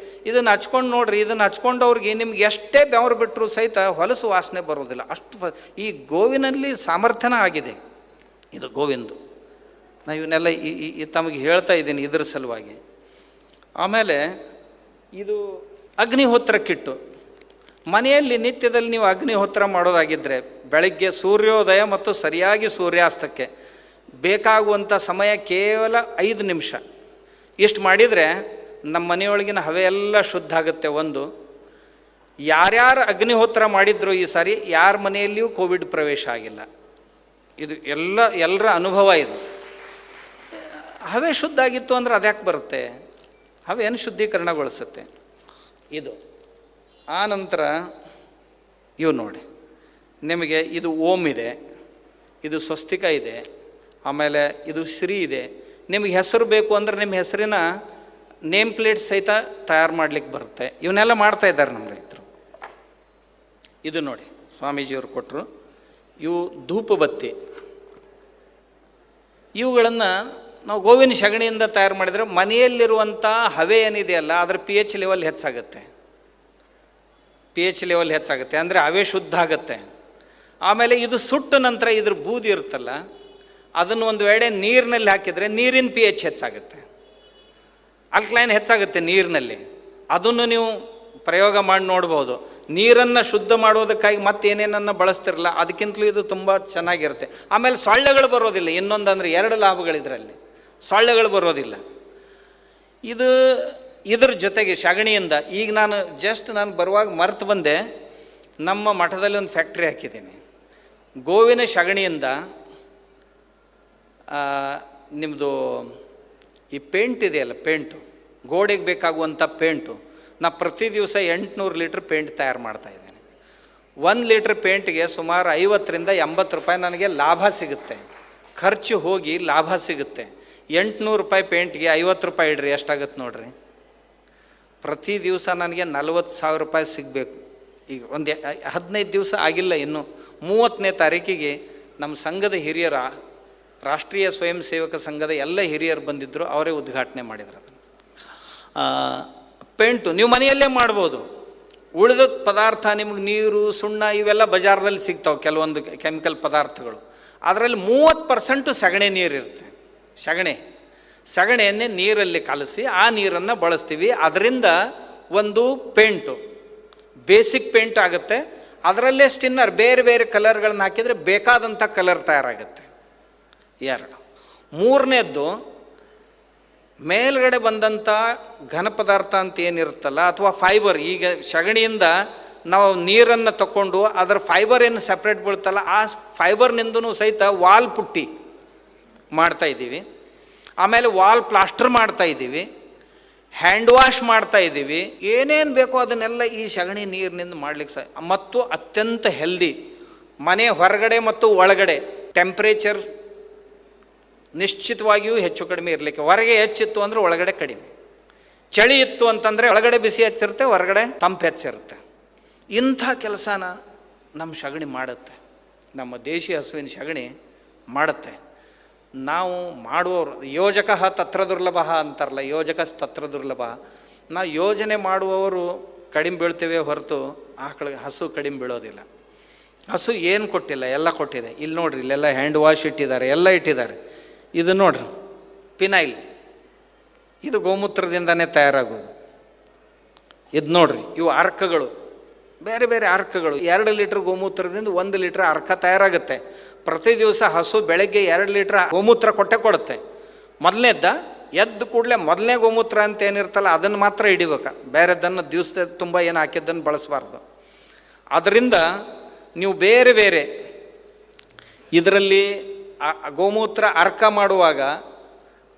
ಇದನ್ನು ಹಚ್ಕೊಂಡು ನೋಡ್ರಿ. ಇದನ್ನು ಹಚ್ಕೊಂಡವ್ರಿಗೆ ನಿಮ್ಗೆ ಎಷ್ಟೇ ಬೆವರು ಬಿಟ್ಟರು ಸಹಿತ ಹೊಲಸು ವಾಸನೆ ಬರೋದಿಲ್ಲ. ಅಷ್ಟು ಈ ಗೋವಿನಲ್ಲಿ ಸಾಮರ್ಥ್ಯನ ಆಗಿದೆ. ಇದು ಗೋವಿಂದು. ನಾನು ಇವನ್ನೆಲ್ಲ ತಮಗೆ ಹೇಳ್ತಾ ಇದ್ದೀನಿ ಇದ್ರ ಸಲುವಾಗಿ. ಆಮೇಲೆ ಇದು ಅಗ್ನಿಹೋತ್ರ ಕಿಟ್ಟು. ಮನೆಯಲ್ಲಿ ನಿತ್ಯದಲ್ಲಿ ನೀವು ಅಗ್ನಿಹೋತ್ರ ಮಾಡೋದಾಗಿದ್ದರೆ ಬೆಳಗ್ಗೆ ಸೂರ್ಯೋದಯ ಮತ್ತು ಸರಿಯಾಗಿ ಸೂರ್ಯಾಸ್ತಕ್ಕೆ ಬೇಕಾಗುವಂಥ ಸಮಯ ಕೇವಲ 5 ನಿಮಿಷ. ಇಷ್ಟು ಮಾಡಿದರೆ ನಮ್ಮ ಮನೆಯೊಳಗಿನ ಹವೆ ಎಲ್ಲ ಶುದ್ಧ ಆಗುತ್ತೆ. ಒಂದು, ಯಾರ್ಯಾರು ಅಗ್ನಿಹೋತ್ರ ಮಾಡಿದ್ರು ಈ ಸಾರಿ ಯಾರ ಮನೆಯಲ್ಲಿಯೂ ಕೋವಿಡ್ ಪ್ರವೇಶ ಆಗಿಲ್ಲ. ಇದು ಎಲ್ಲರ ಅನುಭವ. ಇದು ಹವೆ ಶುದ್ಧ ಆಗಿತ್ತು ಅಂದ್ರೆ ಅದ್ಯಾಕೆ ಬರುತ್ತೆ? ಹವೆಯನ್ನು ಶುದ್ಧೀಕರಣಗೊಳಿಸುತ್ತೆ ಇದು. ಆ ನಂತರ ಇವು ನೋಡಿ, ನಿಮಗೆ ಇದು ಓಂ ಇದೆ, ಇದು ಸ್ವಸ್ತಿಕ ಇದೆ, ಆಮೇಲೆ ಇದು ಶ್ರೀ ಇದೆ. ನಿಮಗೆ ಹೆಸರು ಬೇಕು ಅಂದರೆ ನಿಮ್ಮ ಹೆಸರಿನ ನೇಮ್ ಪ್ಲೇಟ್ ಸಹಿತ ತಯಾರು ಮಾಡಲಿಕ್ಕೆ ಬರುತ್ತೆ. ಇವನ್ನೆಲ್ಲ ಮಾಡ್ತಾ ಇದ್ದಾರೆ ನಮ್ಮ ರೈತರು. ಇದು ನೋಡಿ ಸ್ವಾಮೀಜಿಯವರು ಕೊಟ್ಟರು. ಇವು ಧೂಪ ಬತ್ತಿ. ಇವುಗಳನ್ನು ನಾವು ಗೋವಿನ ಸಗಣಿಯಿಂದ ತಯಾರು ಮಾಡಿದರೆ ಮನೆಯಲ್ಲಿರುವಂಥ ಹವೆ ಏನಿದೆಯಲ್ಲ ಅದರ pH ಲೆವೆಲ್ ಹೆಚ್ಚಾಗುತ್ತೆ. pH ಲೆವೆಲ್ ಹೆಚ್ಚಾಗುತ್ತೆ ಅಂದರೆ ಹವೆ ಶುದ್ಧ ಆಗುತ್ತೆ. ಆಮೇಲೆ ಇದು ಸುಟ್ಟ ನಂತರ ಇದ್ರ ಬೂದಿ ಇರುತ್ತಲ್ಲ, ಅದನ್ನು ಒಂದು ವೇಳೆ ನೀರಿನಲ್ಲಿ ಹಾಕಿದರೆ ನೀರಿನ pH ಹೆಚ್ಚಾಗುತ್ತೆ, ಆಲ್ಕಲೈನ್ ಹೆಚ್ಚಾಗುತ್ತೆ ನೀರಿನಲ್ಲಿ. ಅದನ್ನು ನೀವು ಪ್ರಯೋಗ ಮಾಡಿ ನೋಡ್ಬೋದು. ನೀರನ್ನು ಶುದ್ಧ ಮಾಡೋದಕ್ಕಾಗಿ ಮತ್ತೇನೇನನ್ನು ಬಳಸ್ತಿರಲ್ಲ, ಅದಕ್ಕಿಂತಲೂ ಇದು ತುಂಬ ಚೆನ್ನಾಗಿರುತ್ತೆ. ಆಮೇಲೆ ಸೊಳ್ಳೆಗಳು ಬರೋದಿಲ್ಲ. ಇನ್ನೊಂದಂದರೆ 2 ಲಾಭಗಳಿದ್ರಲ್ಲಿ, ಸೊಳ್ಳೆಗಳು ಬರೋದಿಲ್ಲ. ಇದ್ರ ಜೊತೆಗೆ ಸಗಣಿಯಿಂದ ಈಗ ನಾನು ಬರುವಾಗ ಮರೆತು ಬಂದೆ, ನಮ್ಮ ಮಠದಲ್ಲಿ ಒಂದು ಫ್ಯಾಕ್ಟ್ರಿ ಹಾಕಿದ್ದೀನಿ. ಗೋವಿನ ಸಗಣಿಯಿಂದ ನಿಮ್ಮದು ಈ ಪೇಂಟ್ ಇದೆಯಲ್ಲ, ಪೇಂಟು, ಗೋಡೆಗೆ ಬೇಕಾಗುವಂಥ ಪೇಂಟು, ನಾ ಪ್ರತಿ ದಿವಸ 800 ಲೀಟ್ರ್ ಪೇಂಟ್ ತಯಾರು ಮಾಡ್ತಾಯಿದ್ದೇನೆ. 1 ಲೀಟ್ರ್ ಪೇಂಟ್ಗೆ ಸುಮಾರು 50ರಿಂದ 80 ರೂಪಾಯಿ ನನಗೆ ಲಾಭ ಸಿಗುತ್ತೆ. ಖರ್ಚು ಹೋಗಿ ಲಾಭ ಸಿಗುತ್ತೆ. 800 ರೂಪಾಯಿ ಪೇಂಟ್ಗೆ 50 ರೂಪಾಯಿ ಇಡ್ರಿ, ಎಷ್ಟಾಗುತ್ತೆ ನೋಡ್ರಿ. ಪ್ರತಿ ದಿವಸ ನನಗೆ 40,000 ರೂಪಾಯಿ ಸಿಗಬೇಕು. ಈಗ ಒಂದು 15 ದಿವಸ ಆಗಿಲ್ಲ, ಇನ್ನು 30ನೇ ತಾರೀಕಿಗೆ ನಮ್ಮ ಸಂಘದ ಹಿರಿಯರ, ರಾಷ್ಟ್ರೀಯ ಸ್ವಯಂ ಸೇವಕ ಸಂಘದ ಎಲ್ಲ ಹಿರಿಯರು ಬಂದಿದ್ದರು, ಅವರೇ ಉದ್ಘಾಟನೆ ಮಾಡಿದ್ರು. ಅದನ್ನು ಪೇಂಟು ನೀವು ಮನೆಯಲ್ಲೇ ಮಾಡ್ಬೋದು. ಉಳಿದ ಪದಾರ್ಥ ನಿಮಗೆ ನೀರು, ಸುಣ್ಣ ಇವೆಲ್ಲ ಬಜಾರ್ದಲ್ಲಿ ಸಿಗ್ತಾವೆ, ಕೆಲವೊಂದು ಕೆಮಿಕಲ್ ಪದಾರ್ಥಗಳು. ಅದರಲ್ಲಿ 30% ಸಗಣಿ ನೀರಿರುತ್ತೆ. ಸಗಣಿಯನ್ನೇ ನೀರಲ್ಲಿ ಕಲಸಿ ಆ ನೀರನ್ನು ಬಳಸ್ತೀವಿ. ಅದರಿಂದ ಒಂದು ಪೇಂಟು, ಬೇಸಿಕ್ ಪೇಂಟ್ ಆಗುತ್ತೆ. ಅದರಲ್ಲೇ ಸ್ಟಿನ್ನರ್ ಬೇರೆ ಬೇರೆ ಕಲರ್ಗಳನ್ನ ಹಾಕಿದರೆ ಬೇಕಾದಂಥ ಕಲರ್ ತಯಾರಾಗುತ್ತೆ. 2. 3ನೇದ್ದು, ಮೇಲ್ಗಡೆ ಬಂದಂಥ ಘನ ಪದಾರ್ಥ ಅಂತ ಏನಿರುತ್ತಲ್ಲ, ಅಥವಾ ಫೈಬರ್. ಈಗ ಸಗಣಿಯಿಂದ ನಾವು ನೀರನ್ನು ತಗೊಂಡು ಅದರ ಫೈಬರ್ ಏನು ಸಪ್ರೇಟ್ ಬೀಳುತ್ತಲ್ಲ, ಆ ಫೈಬರ್ನಿಂದನೂ ಸಹಿತ ವಾಲ್ ಪುಟ್ಟಿ ಮಾಡ್ತಾಯಿದ್ದೀವಿ. ಆಮೇಲೆ ವಾಲ್ ಪ್ಲಾಸ್ಟರ್ ಮಾಡ್ತಾಯಿದ್ದೀವಿ, ಹ್ಯಾಂಡ್ ವಾಶ್ ಮಾಡ್ತಾಯಿದ್ದೀವಿ. ಏನೇನು ಬೇಕೋ ಅದನ್ನೆಲ್ಲ ಈ ಸಗಣಿ ನೀರಿನಿಂದ ಮಾಡಲಿಕ್ಕೆ ಮತ್ತು ಅತ್ಯಂತ ಹೆಲ್ದಿ. ಮನೆ ಹೊರಗಡೆ ಮತ್ತು ಒಳಗಡೆ ಟೆಂಪ್ರೇಚರ್ ನಿಶ್ಚಿತವಾಗಿಯೂ ಹೆಚ್ಚು ಕಡಿಮೆ ಇರಲಿಕ್ಕೆ. ಹೊರಗೆ ಹೆಚ್ಚಿತ್ತು ಅಂದರೆ ಒಳಗಡೆ ಕಡಿಮೆ. ಚಳಿ ಇತ್ತು ಅಂತಂದರೆ ಒಳಗಡೆ ಬಿಸಿ ಹೆಚ್ಚಿರುತ್ತೆ, ಹೊರಗಡೆ ತಂಪು ಹೆಚ್ಚಿರುತ್ತೆ. ಇಂಥ ಕೆಲಸನ ನಮ್ಮ ಸಗಣಿ ಮಾಡುತ್ತೆ. ನಮ್ಮ ದೇಶಿ ಹಸುವಿನ ಸಗಣಿ ಮಾಡುತ್ತೆ. ನಾವು ಮಾಡುವವರು ಯೋಜಕ ತತ್ರ ದುರ್ಲಭ ಅಂತಾರಲ್ಲ, ಯೋಜಕ ತತ್ರ ದುರ್ಲಭ. ನಾವು ಯೋಜನೆ ಮಾಡುವವರು ಕಡಿಮೆ ಬೀಳ್ತೇವೆ ಹೊರತು ಹಸು ಕಡಿಮೆ ಬೀಳೋದಿಲ್ಲ. ಹಸು ಏನು ಕೊಟ್ಟಿಲ್ಲ, ಎಲ್ಲ ಕೊಟ್ಟಿದೆ. ಇಲ್ಲಿ ನೋಡ್ರಿ, ಇಲ್ಲೆಲ್ಲ ಹ್ಯಾಂಡ್ ವಾಶ್ ಇಟ್ಟಿದ್ದಾರೆ, ಎಲ್ಲ ಇಟ್ಟಿದ್ದಾರೆ. ಇದು ನೋಡ್ರಿ ಪಿನೈಲ್, ಇದು ಗೋಮೂತ್ರದಿಂದನೇ ತಯಾರಾಗೋದು. ಇದು ನೋಡ್ರಿ, ಇವು ಅರ್ಕಗಳು, ಬೇರೆ ಬೇರೆ ಅರ್ಕಗಳು. 2 ಲೀಟ್ರ್ ಗೋಮೂತ್ರದಿಂದ 1 ಲೀಟ್ರ್ ಅರ್ಕ ತಯಾರಾಗುತ್ತೆ. ಪ್ರತಿ ದಿವಸ ಹಸು ಬೆಳಗ್ಗೆ 2 ಲೀಟ್ರ್ ಗೋಮೂತ್ರ ಕೊಡುತ್ತೆ. ಮೊದಲನೇದ್ದ ಎದ್ದು ಕೂಡಲೇ ಮೊದಲನೇ ಗೋಮೂತ್ರ ಅಂತ ಏನಿರ್ತಲ್ಲ ಅದನ್ನು ಮಾತ್ರ ಹಿಡಿಬೇಕು. ಬೇರೆದನ್ನು ದಿವಸದ ತುಂಬ ಏನು ಹಾಕಿದ್ದನ್ನು ಬಳಸಬಾರ್ದು. ಅದರಿಂದ ನೀವು ಬೇರೆ ಬೇರೆ ಇದರಲ್ಲಿ ಗೋಮೂತ್ರ ಅರ್ಕ ಮಾಡುವಾಗ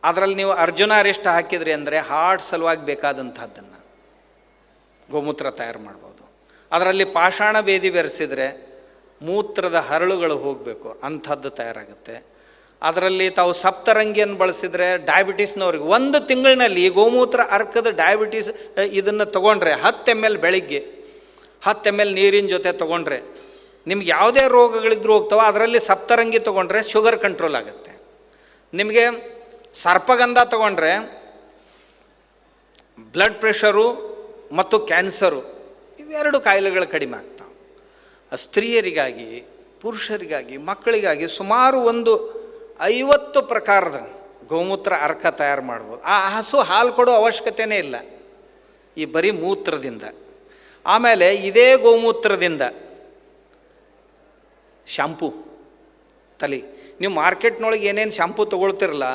ಅದರಲ್ಲಿ ನೀವು ಅರ್ಜುನ ಅರಿಷ್ಟ ಹಾಕಿದ್ರಿ ಅಂದರೆ ಹಾರ್ಟ್ ಸಲುವಾಗಿ ಬೇಕಾದಂಥದ್ದನ್ನು ಗೋಮೂತ್ರ ತಯಾರು ಮಾಡ್ಬೋದು. ಅದರಲ್ಲಿ ಪಾಷಾಣ ಬೇದಿ ಬೆರೆಸಿದರೆ ಮೂತ್ರದ ಹರಳುಗಳು ಹೋಗಬೇಕು, ಅಂಥದ್ದು ತಯಾರಾಗುತ್ತೆ. ಅದರಲ್ಲಿ ತಾವು ಸಪ್ತರಂಗಿಯನ್ನು ಬಳಸಿದರೆ ಡಯಾಬಿಟೀಸ್ನವ್ರಿಗೆ 1 ತಿಂಗಳಿನಲ್ಲಿ ಈ ಗೋಮೂತ್ರ ಅರ್ಕದ ಡಯಾಬಿಟೀಸ್ ಇದನ್ನು ತೊಗೊಂಡ್ರೆ 10 ml ಬೆಳಿಗ್ಗೆ 10 ml ನೀರಿನ ಜೊತೆ ತೊಗೊಂಡ್ರೆ ನಿಮ್ಗೆ ಯಾವುದೇ ರೋಗಗಳಿದ್ರೂ ಹೋಗ್ತಾವೆ. ಅದರಲ್ಲಿ ಸಪ್ತರಂಗಿ ತೊಗೊಂಡ್ರೆ ಶುಗರ್ ಕಂಟ್ರೋಲ್ ಆಗುತ್ತೆ. ನಿಮಗೆ ಸರ್ಪಗಂಧ ತೊಗೊಂಡ್ರೆ ಬ್ಲಡ್ ಪ್ರೆಷರು ಮತ್ತು ಕ್ಯಾನ್ಸರು ಇವೆರಡು ಕಾಯಿಲೆಗಳು ಕಡಿಮೆ ಆಗ್ತಾವೆ. ಸ್ತ್ರೀಯರಿಗಾಗಿ, ಪುರುಷರಿಗಾಗಿ, ಮಕ್ಕಳಿಗಾಗಿ ಸುಮಾರು ಒಂದು 50 ಪ್ರಕಾರದ ಗೋಮೂತ್ರ ಅರ್ಕ ತಯಾರು ಮಾಡ್ಬೋದು. ಆ ಹಸು ಹಾಲು ಕೊಡೋ ಅವಶ್ಯಕತೆಯೇ ಇಲ್ಲ ಈ ಬರೀ ಮೂತ್ರದಿಂದ. ಆಮೇಲೆ ಇದೇ ಗೋಮೂತ್ರದಿಂದ ಶಾಂಪೂ ತಲೆ ನೀವು ಮಾರ್ಕೆಟ್ನೊಳಗೆ ಏನೇನು ಶಾಂಪೂ ತೊಗೊಳ್ತಿರಲ್ಲ,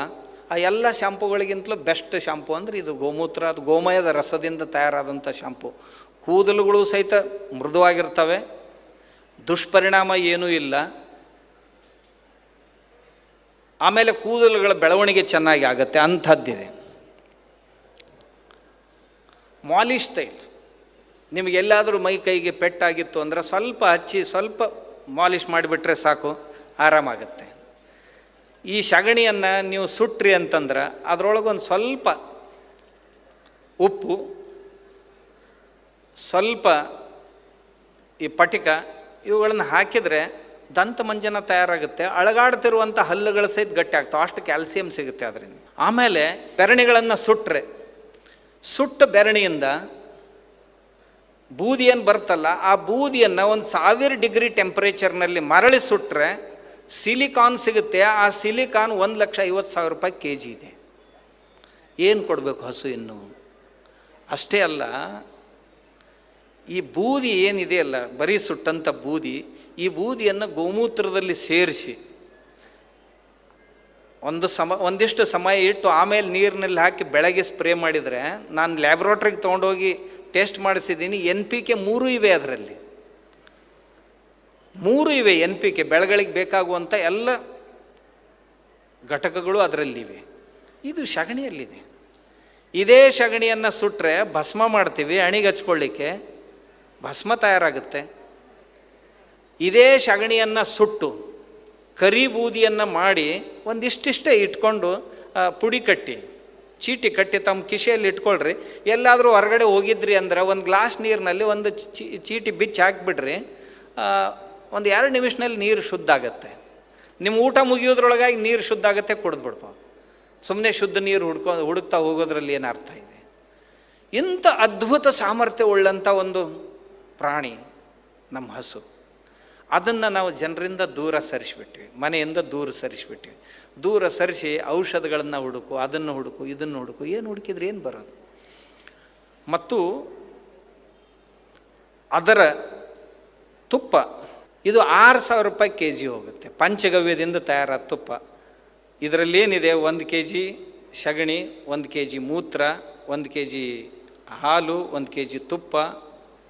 ಆ ಎಲ್ಲ ಶಾಂಪುಗಳಿಗಿಂತಲೂ ಬೆಸ್ಟ್ ಶಾಂಪು ಅಂದರೆ ಇದು ಗೋಮೂತ್ರ, ಅದು ಗೋಮಯದ ರಸದಿಂದ ತಯಾರಾದಂಥ ಶಾಂಪು. ಕೂದಲುಗಳು ಸಹಿತ ಮೃದುವಾಗಿರ್ತವೆ, ದುಷ್ಪರಿಣಾಮ ಏನೂ ಇಲ್ಲ. ಆಮೇಲೆ ಕೂದಲುಗಳ ಬೆಳವಣಿಗೆ ಚೆನ್ನಾಗಿ ಆಗುತ್ತೆ, ಅಂಥದ್ದಿದೆ. ಮಾಲಿಶ್ ಸ್ಟೈಲ್, ನಿಮಗೆಲ್ಲಾದರೂ ಮೈ ಕೈಗೆ ಪೆಟ್ಟಾಗಿತ್ತು ಅಂದರೆ ಸ್ವಲ್ಪ ಹಚ್ಚಿ ಸ್ವಲ್ಪ ಮಾಲಿಶ್ ಮಾಡಿಬಿಟ್ರೆ ಸಾಕು, ಆರಾಮಾಗುತ್ತೆ. ಈ ಸಗಣಿಯನ್ನು ನೀವು ಸುಟ್ರಿ ಅಂತಂದ್ರೆ ಅದರೊಳಗೊಂದು ಸ್ವಲ್ಪ ಉಪ್ಪು, ಸ್ವಲ್ಪ ಈ ಪಟಿಕ ಇವುಗಳನ್ನು ಹಾಕಿದರೆ ದಂತ ಮಂಜನ ತಯಾರಾಗುತ್ತೆ. ಅಳಗಾಡ್ತಿರುವಂಥ ಹಲ್ಲುಗಳ ಸಹಿತ ಗಟ್ಟಿ ಆಗ್ತಾವೆ, ಅಷ್ಟು ಕ್ಯಾಲ್ಸಿಯಂ ಸಿಗುತ್ತೆ ಅದರಿಂದ. ಆಮೇಲೆ ಬೆರಣಿಗಳನ್ನು ಸುಟ್ಟರೆ, ಸುಟ್ಟ ಬೆರಣಿಯಿಂದ ಬೂದಿ ಏನು ಬರ್ತಲ್ಲ, ಆ ಬೂದಿಯನ್ನು 1000 ಡಿಗ್ರಿ ಟೆಂಪ್ರೇಚರ್ನಲ್ಲಿ ಮರಳಿ ಸುಟ್ಟರೆ ಸಿಲಿಕಾನ್ ಸಿಗುತ್ತೆ. ಆ ಸಿಲಿಕಾನ್ 1,50,000 ರೂಪಾಯಿ ಕೆ ಜಿ ಇದೆ. ಏನು ಕೊಡಬೇಕು ಹಸು ಇನ್ನು? ಅಷ್ಟೇ ಅಲ್ಲ, ಈ ಬೂದಿ ಏನಿದೆಯಲ್ಲ, ಬರೀ ಸುಟ್ಟಂಥ ಬೂದಿ, ಈ ಬೂದಿಯನ್ನು ಗೋಮೂತ್ರದಲ್ಲಿ ಸೇರಿಸಿ ಒಂದಿಷ್ಟು ಸಮಯ ಇಟ್ಟು ಆಮೇಲೆ ನೀರಿನಲ್ಲಿ ಹಾಕಿ ಬೆಳಗ್ಗೆ ಸ್ಪ್ರೇ ಮಾಡಿದರೆ, ನಾನು ಲ್ಯಾಬ್ರೇಟ್ರಿಗೆ ತೊಗೊಂಡೋಗಿ ಟೆಸ್ಟ್ ಮಾಡಿಸಿದ್ದೀನಿ, NPK 3 ಇವೆ ಅದರಲ್ಲಿ. 3 ಇವೆ NPK, ಬೆಳೆಗಳಿಗೆ ಬೇಕಾಗುವಂಥ ಎಲ್ಲ ಘಟಕಗಳು ಅದರಲ್ಲಿವೆ. ಇದು ಸಗಣಿಯಲ್ಲಿದೆ. ಇದೇ ಸಗಣಿಯನ್ನು ಸುಟ್ಟರೆ ಭಸ್ಮ ಮಾಡ್ತೀವಿ, ಅಣಿಗೆ ಹಚ್ಕೊಳ್ಳಿಕ್ಕೆ ಭಸ್ಮ ತಯಾರಾಗುತ್ತೆ. ಇದೇ ಸಗಣಿಯನ್ನು ಸುಟ್ಟು ಕರಿ ಬೂದಿಯನ್ನು ಮಾಡಿ ಒಂದಿಷ್ಟಿಷ್ಟೇ ಇಟ್ಕೊಂಡು ಪುಡಿ ಕಟ್ಟಿ ಚೀಟಿ ಕಟ್ಟಿ ತಮ್ಮ ಕಿಶೆಯಲ್ಲಿ ಇಟ್ಕೊಳ್ರಿ. ಎಲ್ಲಾದರೂ ಹೊರಗಡೆ ಹೋಗಿದ್ರಿ ಅಂದ್ರೆ ಒಂದು ಗ್ಲಾಸ್ ನೀರಿನಲ್ಲಿ ಒಂದು ಚೀಟಿ ಬಿಚ್ಚಿ ಹಾಕಿಬಿಡ್ರಿ, ಒಂದು 2 ನಿಮಿಷದಲ್ಲಿ ನೀರು ಶುದ್ಧ ಆಗುತ್ತೆ. ನಿಮ್ಮ ಊಟ ಮುಗಿಯೋದ್ರೊಳಗಾಗಿ ನೀರು ಶುದ್ಧ ಆಗುತ್ತೆ, ಕುಡಿದ್ಬಿಡ್ಬೋದು. ಸುಮ್ಮನೆ ಶುದ್ಧ ನೀರು ಹುಡುಕ್ತಾ ಹೋಗೋದ್ರಲ್ಲಿ ಏನು ಅರ್ಥ ಇದೆ? ಇಂಥ ಅದ್ಭುತ ಸಾಮರ್ಥ್ಯ ಉಳ್ಳಂಥ ಒಂದು ಪ್ರಾಣಿ ನಮ್ಮ ಹಸು. ಅದನ್ನು ನಾವು ಜನರಿಂದ ದೂರ ಸರಿಸಿಬಿಟ್ವಿ, ಮನೆಯಿಂದ ದೂರ ಸರಿಸಿಬಿಟ್ವಿ. ದೂರ ಸರಿಸಿ ಔಷಧಗಳನ್ನು ಹುಡುಕು, ಅದನ್ನು ಹುಡುಕು, ಇದನ್ನು ಹುಡುಕು. ಏನು ಹುಡುಕಿದ್ರೆ ಏನು ಬರೋದು? ಮತ್ತು ಅದರ ತುಪ್ಪ ಇದು 6,000 ರೂಪಾಯಿ ಕೆ ಜಿ ಹೋಗುತ್ತೆ. ಪಂಚಗವ್ಯದಿಂದ ತಯಾರಾದ ತುಪ್ಪ. ಇದರಲ್ಲೇನಿದೆ, 1 ಕೆ ಜಿ ಸಗಣಿ, 1 ಕೆ ಜಿ ಮೂತ್ರ, 1 ಕೆ ಜಿ ಹಾಲು, 1 ಕೆ ಜಿ ತುಪ್ಪ,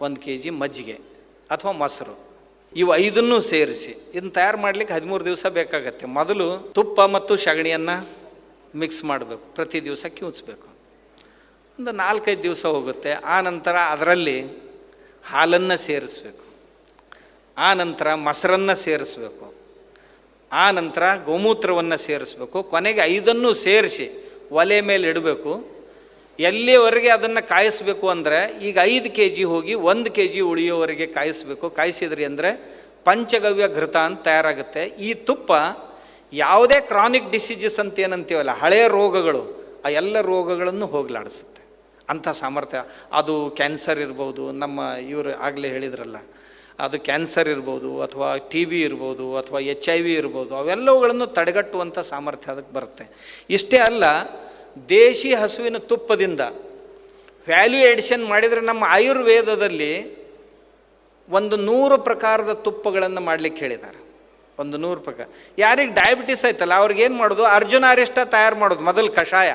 1 ಕೆ ಜಿ ಮಜ್ಜಿಗೆ ಅಥವಾ ಮೊಸರು. ಇವು 5 ಸೇರಿಸಿ ಇದನ್ನು ತಯಾರು ಮಾಡಲಿಕ್ಕೆ 13 ದಿವಸ ಬೇಕಾಗತ್ತೆ. ಮೊದಲು ತುಪ್ಪ ಮತ್ತು ಸಗಣಿಯನ್ನು ಮಿಕ್ಸ್ ಮಾಡಬೇಕು, ಪ್ರತಿ ದಿವಸ ಕಿವುಚ್ಬೇಕು. ಒಂದು 4-5 ದಿವಸ ಹೋಗುತ್ತೆ. ಆ ನಂತರ ಅದರಲ್ಲಿ ಹಾಲನ್ನು ಸೇರಿಸ್ಬೇಕು, ಆ ನಂತರ ಮೊಸರನ್ನು ಸೇರಿಸ್ಬೇಕು, ಆ ನಂತರ ಗೋಮೂತ್ರವನ್ನು ಸೇರಿಸ್ಬೇಕು. ಕೊನೆಗೆ 5 ಸೇರಿಸಿ ಒಲೆ ಮೇಲೆ ಇಡಬೇಕು. ಎಲ್ಲಿವರೆಗೆ ಅದನ್ನು ಕಾಯಿಸ್ಬೇಕು ಅಂದರೆ, ಈಗ 5 ಕೆ ಜಿ ಹೋಗಿ 1 ಕೆ ಜಿ ಉಳಿಯೋವರೆಗೆ ಕಾಯಿಸ್ಬೇಕು. ಕಾಯಿಸಿದ್ರಿ ಅಂದರೆ ಪಂಚಗವ್ಯ ಘೃತ ಅಂತ ತಯಾರಾಗುತ್ತೆ. ಈ ತುಪ್ಪ ಯಾವುದೇ ಕ್ರಾನಿಕ್ ಡಿಸೀಸಸ್ ಅಂತ ಏನಂತೀವಲ್ಲ, ಹಳೆಯ ರೋಗಗಳು, ಆ ಎಲ್ಲ ರೋಗಗಳನ್ನು ಹೋಗಲಾಡಿಸುತ್ತೆ. ಅಂಥ ಸಾಮರ್ಥ್ಯ ಅದು. ಕ್ಯಾನ್ಸರ್ ಇರ್ಬೋದು, ನಮ್ಮ ಇವರು ಆಗಲೇ ಹೇಳಿದ್ರಲ್ಲ, ಅದು ಕ್ಯಾನ್ಸರ್ ಇರ್ಬೋದು, ಅಥವಾ TB ಇರ್ಬೋದು, ಅಥವಾ HIV ಇರ್ಬೋದು, ಅವೆಲ್ಲವುಗಳನ್ನು ತಡೆಗಟ್ಟುವಂಥ ಸಾಮರ್ಥ್ಯ ಅದಕ್ಕೆ ಬರುತ್ತೆ. ಇಷ್ಟೇ ಅಲ್ಲ, ದೇಶಿ ಹಸುವಿನ ತುಪ್ಪದಿಂದ ವ್ಯಾಲ್ಯೂ ಎಡಿಷನ್ ಮಾಡಿದರೆ ನಮ್ಮ ಆಯುರ್ವೇದದಲ್ಲಿ 100 ಪ್ರಕಾರದ ತುಪ್ಪಗಳನ್ನು ಮಾಡಲಿಕ್ಕೆ ಹೇಳಿದ್ದಾರೆ. 100 ಪ್ರಕಾರ. ಯಾರಿಗೆ ಡಯಾಬಿಟಿಸ್ ಆಯ್ತಲ್ಲ ಅವ್ರಿಗೇನು ಮಾಡೋದು, ಅರ್ಜುನಾರಿಷ್ಟ ತಯಾರು ಮಾಡೋದು. ಮೊದಲು ಕಷಾಯ,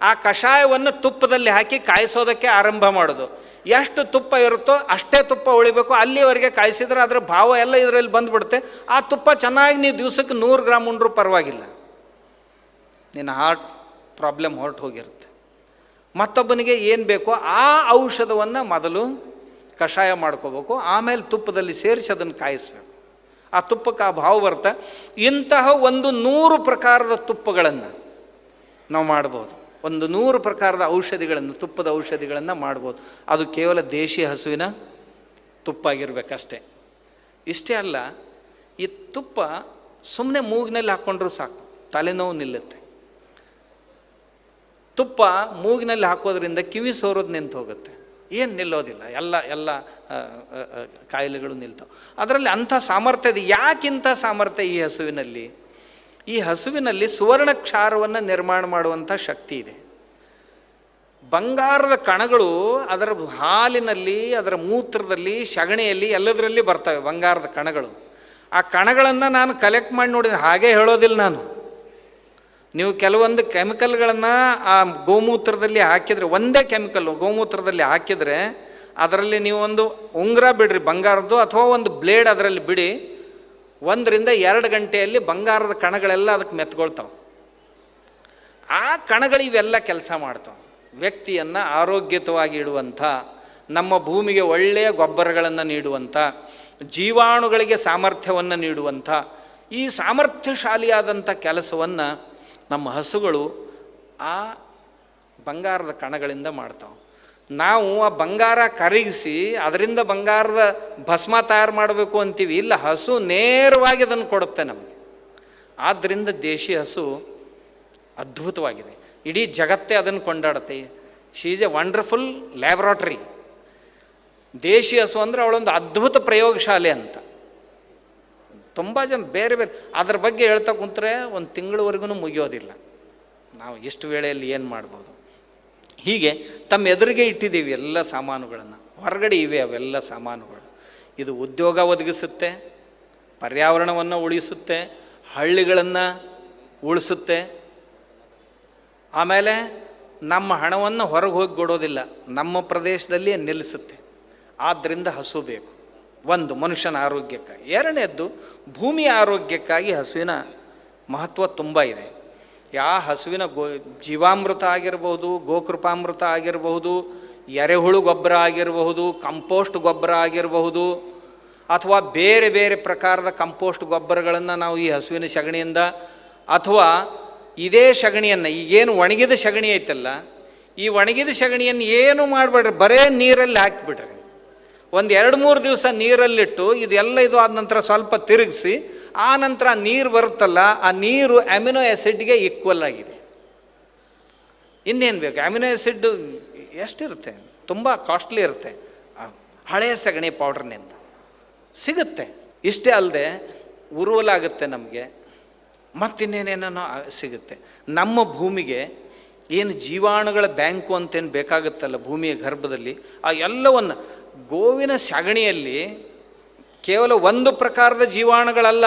ಆ ಕಷಾಯವನ್ನು ತುಪ್ಪದಲ್ಲಿ ಹಾಕಿ ಕಾಯಿಸೋದಕ್ಕೆ ಆರಂಭ ಮಾಡೋದು. ಎಷ್ಟು ತುಪ್ಪ ಇರುತ್ತೋ ಅಷ್ಟೇ ತುಪ್ಪ ಉಳಿಬೇಕು. ಅಲ್ಲಿವರೆಗೆ ಕಾಯಿಸಿದ್ರೆ ಅದರ ಭಾವ ಎಲ್ಲ ಇದರಲ್ಲಿ ಬಂದುಬಿಡುತ್ತೆ. ಆ ತುಪ್ಪ ಚೆನ್ನಾಗಿ ನೀವು ದಿವಸಕ್ಕೆ 100 ಗ್ರಾಮ್ ಉಂಡ್ರೂ ಪರವಾಗಿಲ್ಲ, ನಿನ್ನ ಹಾರ್ಟ್ ಪ್ರಾಬ್ಲಮ್ ಹೊರಟು ಹೋಗಿರುತ್ತೆ. ಮತ್ತೊಬ್ಬನಿಗೆ ಏನು ಬೇಕೋ ಆ ಔಷಧವನ್ನು ಮೊದಲು ಕಷಾಯ ಮಾಡ್ಕೋಬೇಕು, ಆಮೇಲೆ ತುಪ್ಪದಲ್ಲಿ ಸೇರಿಸಿ ಅದನ್ನು ಕಾಯಿಸ್ಬೇಕು. ಆ ತುಪ್ಪಕ್ಕೆ ಆ ಭಾವ ಬರುತ್ತೆ. ಇಂತಹ 100 ಪ್ರಕಾರದ ತುಪ್ಪಗಳನ್ನು ನಾವು ಮಾಡ್ಬೋದು. 100 ಪ್ರಕಾರದ ಔಷಧಿಗಳನ್ನು, ತುಪ್ಪದ ಔಷಧಿಗಳನ್ನು ಮಾಡ್ಬೋದು. ಅದು ಕೇವಲ ದೇಶಿ ಹಸುವಿನ ತುಪ್ಪ ಆಗಿರ್ಬೇಕಷ್ಟೇ. ಇಷ್ಟೇ ಅಲ್ಲ, ಈ ತುಪ್ಪ ಸುಮ್ಮನೆ ಮೂಗಿನಲ್ಲಿ ಹಾಕ್ಕೊಂಡ್ರೂ ಸಾಕು, ತಲೆನೋವು ನಿಲ್ಲುತ್ತೆ. ತುಪ್ಪ ಮೂಗಿನಲ್ಲಿ ಹಾಕೋದ್ರಿಂದ ಕಿವಿ ಸೋರೋದು ನಿಂತು ಹೋಗುತ್ತೆ. ಏನು ನಿಲ್ಲೋದಿಲ್ಲ, ಎಲ್ಲ ಕಾಯಿಲೆಗಳು ನಿಲ್ತಾವೆ. ಅದರಲ್ಲಿ ಅಂಥ ಸಾಮರ್ಥ್ಯ ಇದೆ. ಯಾಕಿಂಥ ಸಾಮರ್ಥ್ಯ ಈ ಹಸುವಿನಲ್ಲಿ? ಈ ಹಸುವಿನಲ್ಲಿ ಸುವರ್ಣ ಕ್ಷಾರವನ್ನು ನಿರ್ಮಾಣ ಮಾಡುವಂಥ ಶಕ್ತಿ ಇದೆ. ಬಂಗಾರದ ಕಣಗಳು ಅದರ ಹಾಲಿನಲ್ಲಿ, ಅದರ ಮೂತ್ರದಲ್ಲಿ, ಸಗಣಿಯಲ್ಲಿ, ಎಲ್ಲದರಲ್ಲಿ ಬರ್ತವೆ ಬಂಗಾರದ ಕಣಗಳು. ಆ ಕಣಗಳನ್ನು ನಾನು ಕಲೆಕ್ಟ್ ಮಾಡಿ ನೋಡಿದೆ, ಹಾಗೆ ಹೇಳೋದಿಲ್ಲ ನಾನು. ನೀವು ಕೆಲವೊಂದು ಕೆಮಿಕಲ್ಗಳನ್ನು ಆ ಗೋಮೂತ್ರದಲ್ಲಿ ಹಾಕಿದರೆ, ಒಂದೇ ಕೆಮಿಕಲ್ಲು ಗೋಮೂತ್ರದಲ್ಲಿ ಹಾಕಿದರೆ ಅದರಲ್ಲಿ ನೀವು ಒಂದು ಉಂಗುರ ಬಿಡ್ರಿ ಬಂಗಾರದ್ದು, ಅಥವಾ ಒಂದು ಬ್ಲೇಡ್ ಅದರಲ್ಲಿ ಬಿಡಿ, 1 ರಿಂದ 2 ಗಂಟೆಯಲ್ಲಿ ಬಂಗಾರದ ಕಣಗಳೆಲ್ಲ ಅದಕ್ಕೆ ಮೆತ್ಕೊಳ್ತಾವೆ. ಆ ಕಣಗಳು ಇವೆಲ್ಲ ಕೆಲಸ ಮಾಡ್ತಾವೆ. ವ್ಯಕ್ತಿಯನ್ನು ಆರೋಗ್ಯಯುತವಾಗಿ ಇಡುವಂಥ, ನಮ್ಮ ಭೂಮಿಗೆ ಒಳ್ಳೆಯ ಗೊಬ್ಬರಗಳನ್ನು ನೀಡುವಂಥ, ಜೀವಾಣುಗಳಿಗೆ ಸಾಮರ್ಥ್ಯವನ್ನು ನೀಡುವಂಥ ಈ ಸಾಮರ್ಥ್ಯಶಾಲಿಯಾದಂಥ ಕೆಲಸವನ್ನು ನಮ್ಮ ಹಸುಗಳು ಆ ಬಂಗಾರದ ಕಣಗಳಿಂದ ಮಾಡ್ತಾವೆ. ನಾವು ಆ ಬಂಗಾರ ಕರಗಿಸಿ ಅದರಿಂದ ಬಂಗಾರದ ಭಸ್ಮ ತಯಾರು ಮಾಡಬೇಕು ಅಂತೀವಿ. ಇಲ್ಲ, ಹಸು ನೇರವಾಗಿ ಅದನ್ನು ಕೊಡುತ್ತೆ ನಮಗೆ. ಆದ್ದರಿಂದ ದೇಶಿ ಹಸು ಅದ್ಭುತವಾಗಿದೆ. ಇಡೀ ಜಗತ್ತೇ ಅದನ್ನು ಕೊಂಡಾಡುತ್ತೆ. She is a wonderful laboratory. ದೇಶಿ ಹಸು ಅಂದರೆ ಅವಳೊಂದು ಅದ್ಭುತ ಪ್ರಯೋಗಶಾಲೆ ಅಂತ. ತುಂಬ ಜನ ಬೇರೆ ಬೇರೆ ಅದ್ರ ಬಗ್ಗೆ ಹೇಳ್ತಾ ಕುಂತ್ರೆ 1 ತಿಂಗಳವರೆಗೂ ಮುಗಿಯೋದಿಲ್ಲ. ನಾವು ಎಷ್ಟು ವೇಳೆಯಲ್ಲಿ ಏನು ಮಾಡ್ಬೋದು. ಹೀಗೆ ತಮ್ಮ ಎದುರಿಗೆ ಇಟ್ಟಿದ್ದೀವಿ ಎಲ್ಲ ಸಾಮಾನುಗಳನ್ನು. ಹೊರಗಡೆ ಇವೆ ಅವೆಲ್ಲ ಸಾಮಾನುಗಳು. ಇದು ಉದ್ಯೋಗ ಒದಗಿಸುತ್ತೆ, ಪರ್ಯಾವರಣವನ್ನು ಉಳಿಸುತ್ತೆ, ಹಳ್ಳಿಗಳನ್ನು ಉಳಿಸುತ್ತೆ. ಆಮೇಲೆ ನಮ್ಮ ಹಣವನ್ನು ಹೊರಗೆ ಹೋಗಿ ಕೊಡೋದಿಲ್ಲ, ನಮ್ಮ ಪ್ರದೇಶದಲ್ಲಿ ನಿಲ್ಲಿಸುತ್ತೆ. ಆದ್ದರಿಂದ ಹಸು ಬೇಕು, ಒಂದು ಮನುಷ್ಯನ ಆರೋಗ್ಯಕ್ಕಾಗಿ. 2ನೇದ್ದು ಭೂಮಿಯ ಆರೋಗ್ಯಕ್ಕಾಗಿ ಹಸುವಿನ ಮಹತ್ವ ತುಂಬ ಇದೆ. ಹಸುವಿನ ಜೀವಾಮೃತ ಆಗಿರ್ಬೋದು, ಗೋಕೃಪಾಮೃತ ಆಗಿರಬಹುದು, ಎರೆಹುಳು ಗೊಬ್ಬರ ಆಗಿರಬಹುದು, ಕಂಪೋಸ್ಟ್ ಗೊಬ್ಬರ ಆಗಿರಬಹುದು, ಅಥವಾ ಬೇರೆ ಬೇರೆ ಪ್ರಕಾರದ ಕಂಪೋಸ್ಟ್ ಗೊಬ್ಬರಗಳನ್ನು ನಾವು ಈ ಹಸುವಿನ ಸಗಣಿಯಿಂದ, ಅಥವಾ ಇದೇ ಸಗಣಿಯನ್ನು, ಈಗೇನು ಒಣಗಿದ ಸಗಣಿ ಐತಲ್ಲ, ಈ ಒಣಗಿದ ಸಗಣಿಯನ್ನು ಏನು ಮಾಡಬೇಡ್ರಿ, ಬರೇ ನೀರಲ್ಲಿ ಹಾಕಿಬಿಡ್ರಿ. 1-2-3 ದಿವಸ ನೀರಲ್ಲಿಟ್ಟು ಇದೆಲ್ಲ ಇದು ಆದ ನಂತರ ಸ್ವಲ್ಪ ತಿರುಗಿಸಿ, ಆ ನಂತರ ನೀರು ಬರುತ್ತಲ್ಲ, ಆ ನೀರು ಅಮಿನೋ ಆ್ಯಸಿಡ್ಗೆ ಈಕ್ವಲ್ ಆಗಿದೆ. ಇನ್ನೇನು ಬೇಕು? ಅಮಿನೋ ಆ್ಯಸಿಡ್ ಎಷ್ಟಿರುತ್ತೆ? ತುಂಬ ಕಾಸ್ಟ್ಲಿ ಇರುತ್ತೆ. ಹಳೆಯ ಸಗಣಿ ಪೌಡ್ರ್ನಿಂದ ಸಿಗುತ್ತೆ. ಇಷ್ಟೇ ಅಲ್ಲದೆ ಉರುವಲಾಗುತ್ತೆ ನಮಗೆ, ಮತ್ತಿನ್ನೇನೇನೋ ಸಿಗುತ್ತೆ. ನಮ್ಮ ಭೂಮಿಗೆ ಏನು ಜೀವಾಣುಗಳ ಬ್ಯಾಂಕು ಅಂತೇನು ಬೇಕಾಗುತ್ತಲ್ಲ ಭೂಮಿಯ ಗರ್ಭದಲ್ಲಿ, ಆ ಎಲ್ಲವನ್ನು ಗೋವಿನ ಸಗಣಿಯಲ್ಲಿ ಕೇವಲ 1 ಪ್ರಕಾರದ ಜೀವಾಣುಗಳಲ್ಲ,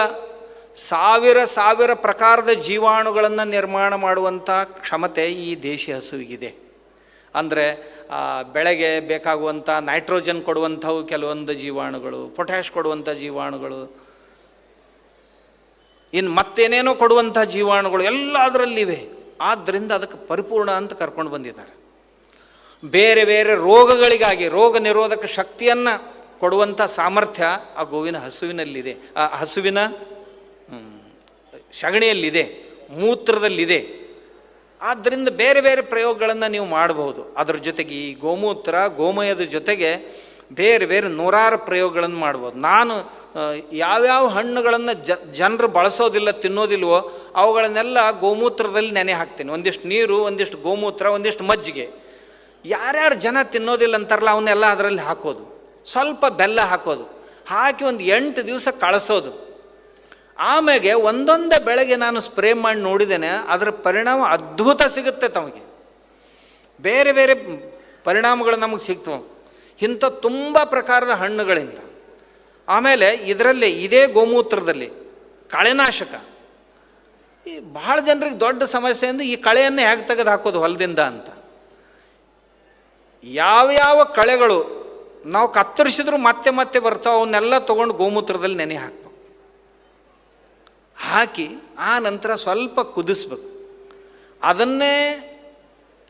ಸಾವಿರ ಪ್ರಕಾರದ ಜೀವಾಣುಗಳನ್ನು ನಿರ್ಮಾಣ ಮಾಡುವಂಥ ಕ್ಷಮತೆ ಈ ದೇಶಿ ಹಸುವಿಗಿದೆ. ಅಂದರೆ ಬೆಳೆಗೆ ಬೇಕಾಗುವಂಥ ನೈಟ್ರೋಜನ್ ಕೊಡುವಂಥವು ಕೆಲವೊಂದು ಜೀವಾಣುಗಳು, ಪೊಟ್ಯಾಷ್ ಕೊಡುವಂಥ ಜೀವಾಣುಗಳು, ಇನ್ನು ಮತ್ತೇನೇನೋ ಕೊಡುವಂಥ ಜೀವಾಣುಗಳು ಎಲ್ಲ ಅದರಲ್ಲಿವೆ. ಆದ್ದರಿಂದ ಅದಕ್ಕೆ ಪರಿಪೂರ್ಣ ಅಂತ ಕರ್ಕೊಂಡು ಬಂದಿದ್ದಾರೆ. ಬೇರೆ ಬೇರೆ ರೋಗಗಳಿಗಾಗಿ ರೋಗ ನಿರೋಧಕ ಶಕ್ತಿಯನ್ನು ಕೊಡುವಂಥ ಸಾಮರ್ಥ್ಯ ಆ ಗೋವಿನ ಹಸುವಿನಲ್ಲಿದೆ, ಆ ಹಸುವಿನ ಸಗಣಿಯಲ್ಲಿದೆ, ಮೂತ್ರದಲ್ಲಿದೆ. ಆದ್ದರಿಂದ ಬೇರೆ ಬೇರೆ ಪ್ರಯೋಗಗಳನ್ನು ನೀವು ಮಾಡಬಹುದು. ಅದರ ಜೊತೆಗೆ ಈ ಗೋಮೂತ್ರ ಗೋಮಯದ ಜೊತೆಗೆ ಬೇರೆ ಬೇರೆ 100 ಪ್ರಯೋಗಗಳನ್ನು ಮಾಡ್ಬೋದು. ನಾನು ಯಾವ್ಯಾವ ಹಣ್ಣುಗಳನ್ನು ಜನರು ಬಳಸೋದಿಲ್ಲ, ತಿನ್ನೋದಿಲ್ವೋ ಅವುಗಳನ್ನೆಲ್ಲ ಗೋಮೂತ್ರದಲ್ಲಿ ನೆನೆ ಹಾಕ್ತೀನಿ. ಒಂದಿಷ್ಟು ನೀರು, ಒಂದಿಷ್ಟು ಗೋಮೂತ್ರ, ಒಂದಿಷ್ಟು ಮಜ್ಜಿಗೆ. ಯಾರ್ಯಾರು ಜನ ತಿನ್ನೋದಿಲ್ಲ ಅಂತಾರಲ್ಲ ಅವನ್ನೆಲ್ಲ ಅದರಲ್ಲಿ ಹಾಕೋದು, ಸ್ವಲ್ಪ ಬೆಲ್ಲ ಹಾಕೋದು, ಹಾಕಿ ಒಂದು 8 ದಿವಸ ಕಳಿಸೋದು. ಆಮೇಲೆ ಒಂದೊಂದೇ ಬೆಳಗ್ಗೆ ನಾನು ಸ್ಪ್ರೇ ಮಾಡಿ ನೋಡಿದ್ದೇನೆ, ಅದರ ಪರಿಣಾಮ ಅದ್ಭುತ ಸಿಗುತ್ತೆ. ತಮಗೆ ಬೇರೆ ಬೇರೆ ಪರಿಣಾಮಗಳು ನಮಗೆ ಸಿಗ್ತವೆ ಇಂಥ ತುಂಬ ಪ್ರಕಾರದ ಹಣ್ಣುಗಳಿಂದ. ಆಮೇಲೆ ಇದರಲ್ಲಿ ಇದೇ ಗೋಮೂತ್ರದಲ್ಲಿ ಕಳೆನಾಶಕ. ಈ ಭಾಳ ಜನರಿಗೆ ದೊಡ್ಡ ಸಮಸ್ಯೆ ಅಂದರೆ ಈ ಕಳೆಯನ್ನು ಹೇಗೆ ತೆಗೆದು ಹಾಕೋದು ಹೊಲದಿಂದ ಅಂತ. ಯಾವ್ಯಾವ ಕಳೆಗಳು ನಾವು ಕತ್ತರಿಸಿದ್ರು ಮತ್ತೆ ಮತ್ತೆ ಬರ್ತಾವೆ, ಅವನ್ನೆಲ್ಲ ತೊಗೊಂಡು ಗೋಮೂತ್ರದಲ್ಲಿ ನೆನೆ ಹಾಕ್ಬೇಕು. ಹಾಕಿ ಆ ನಂತರ ಸ್ವಲ್ಪ ಕುದಿಸ್ಬೇಕು. ಅದನ್ನೇ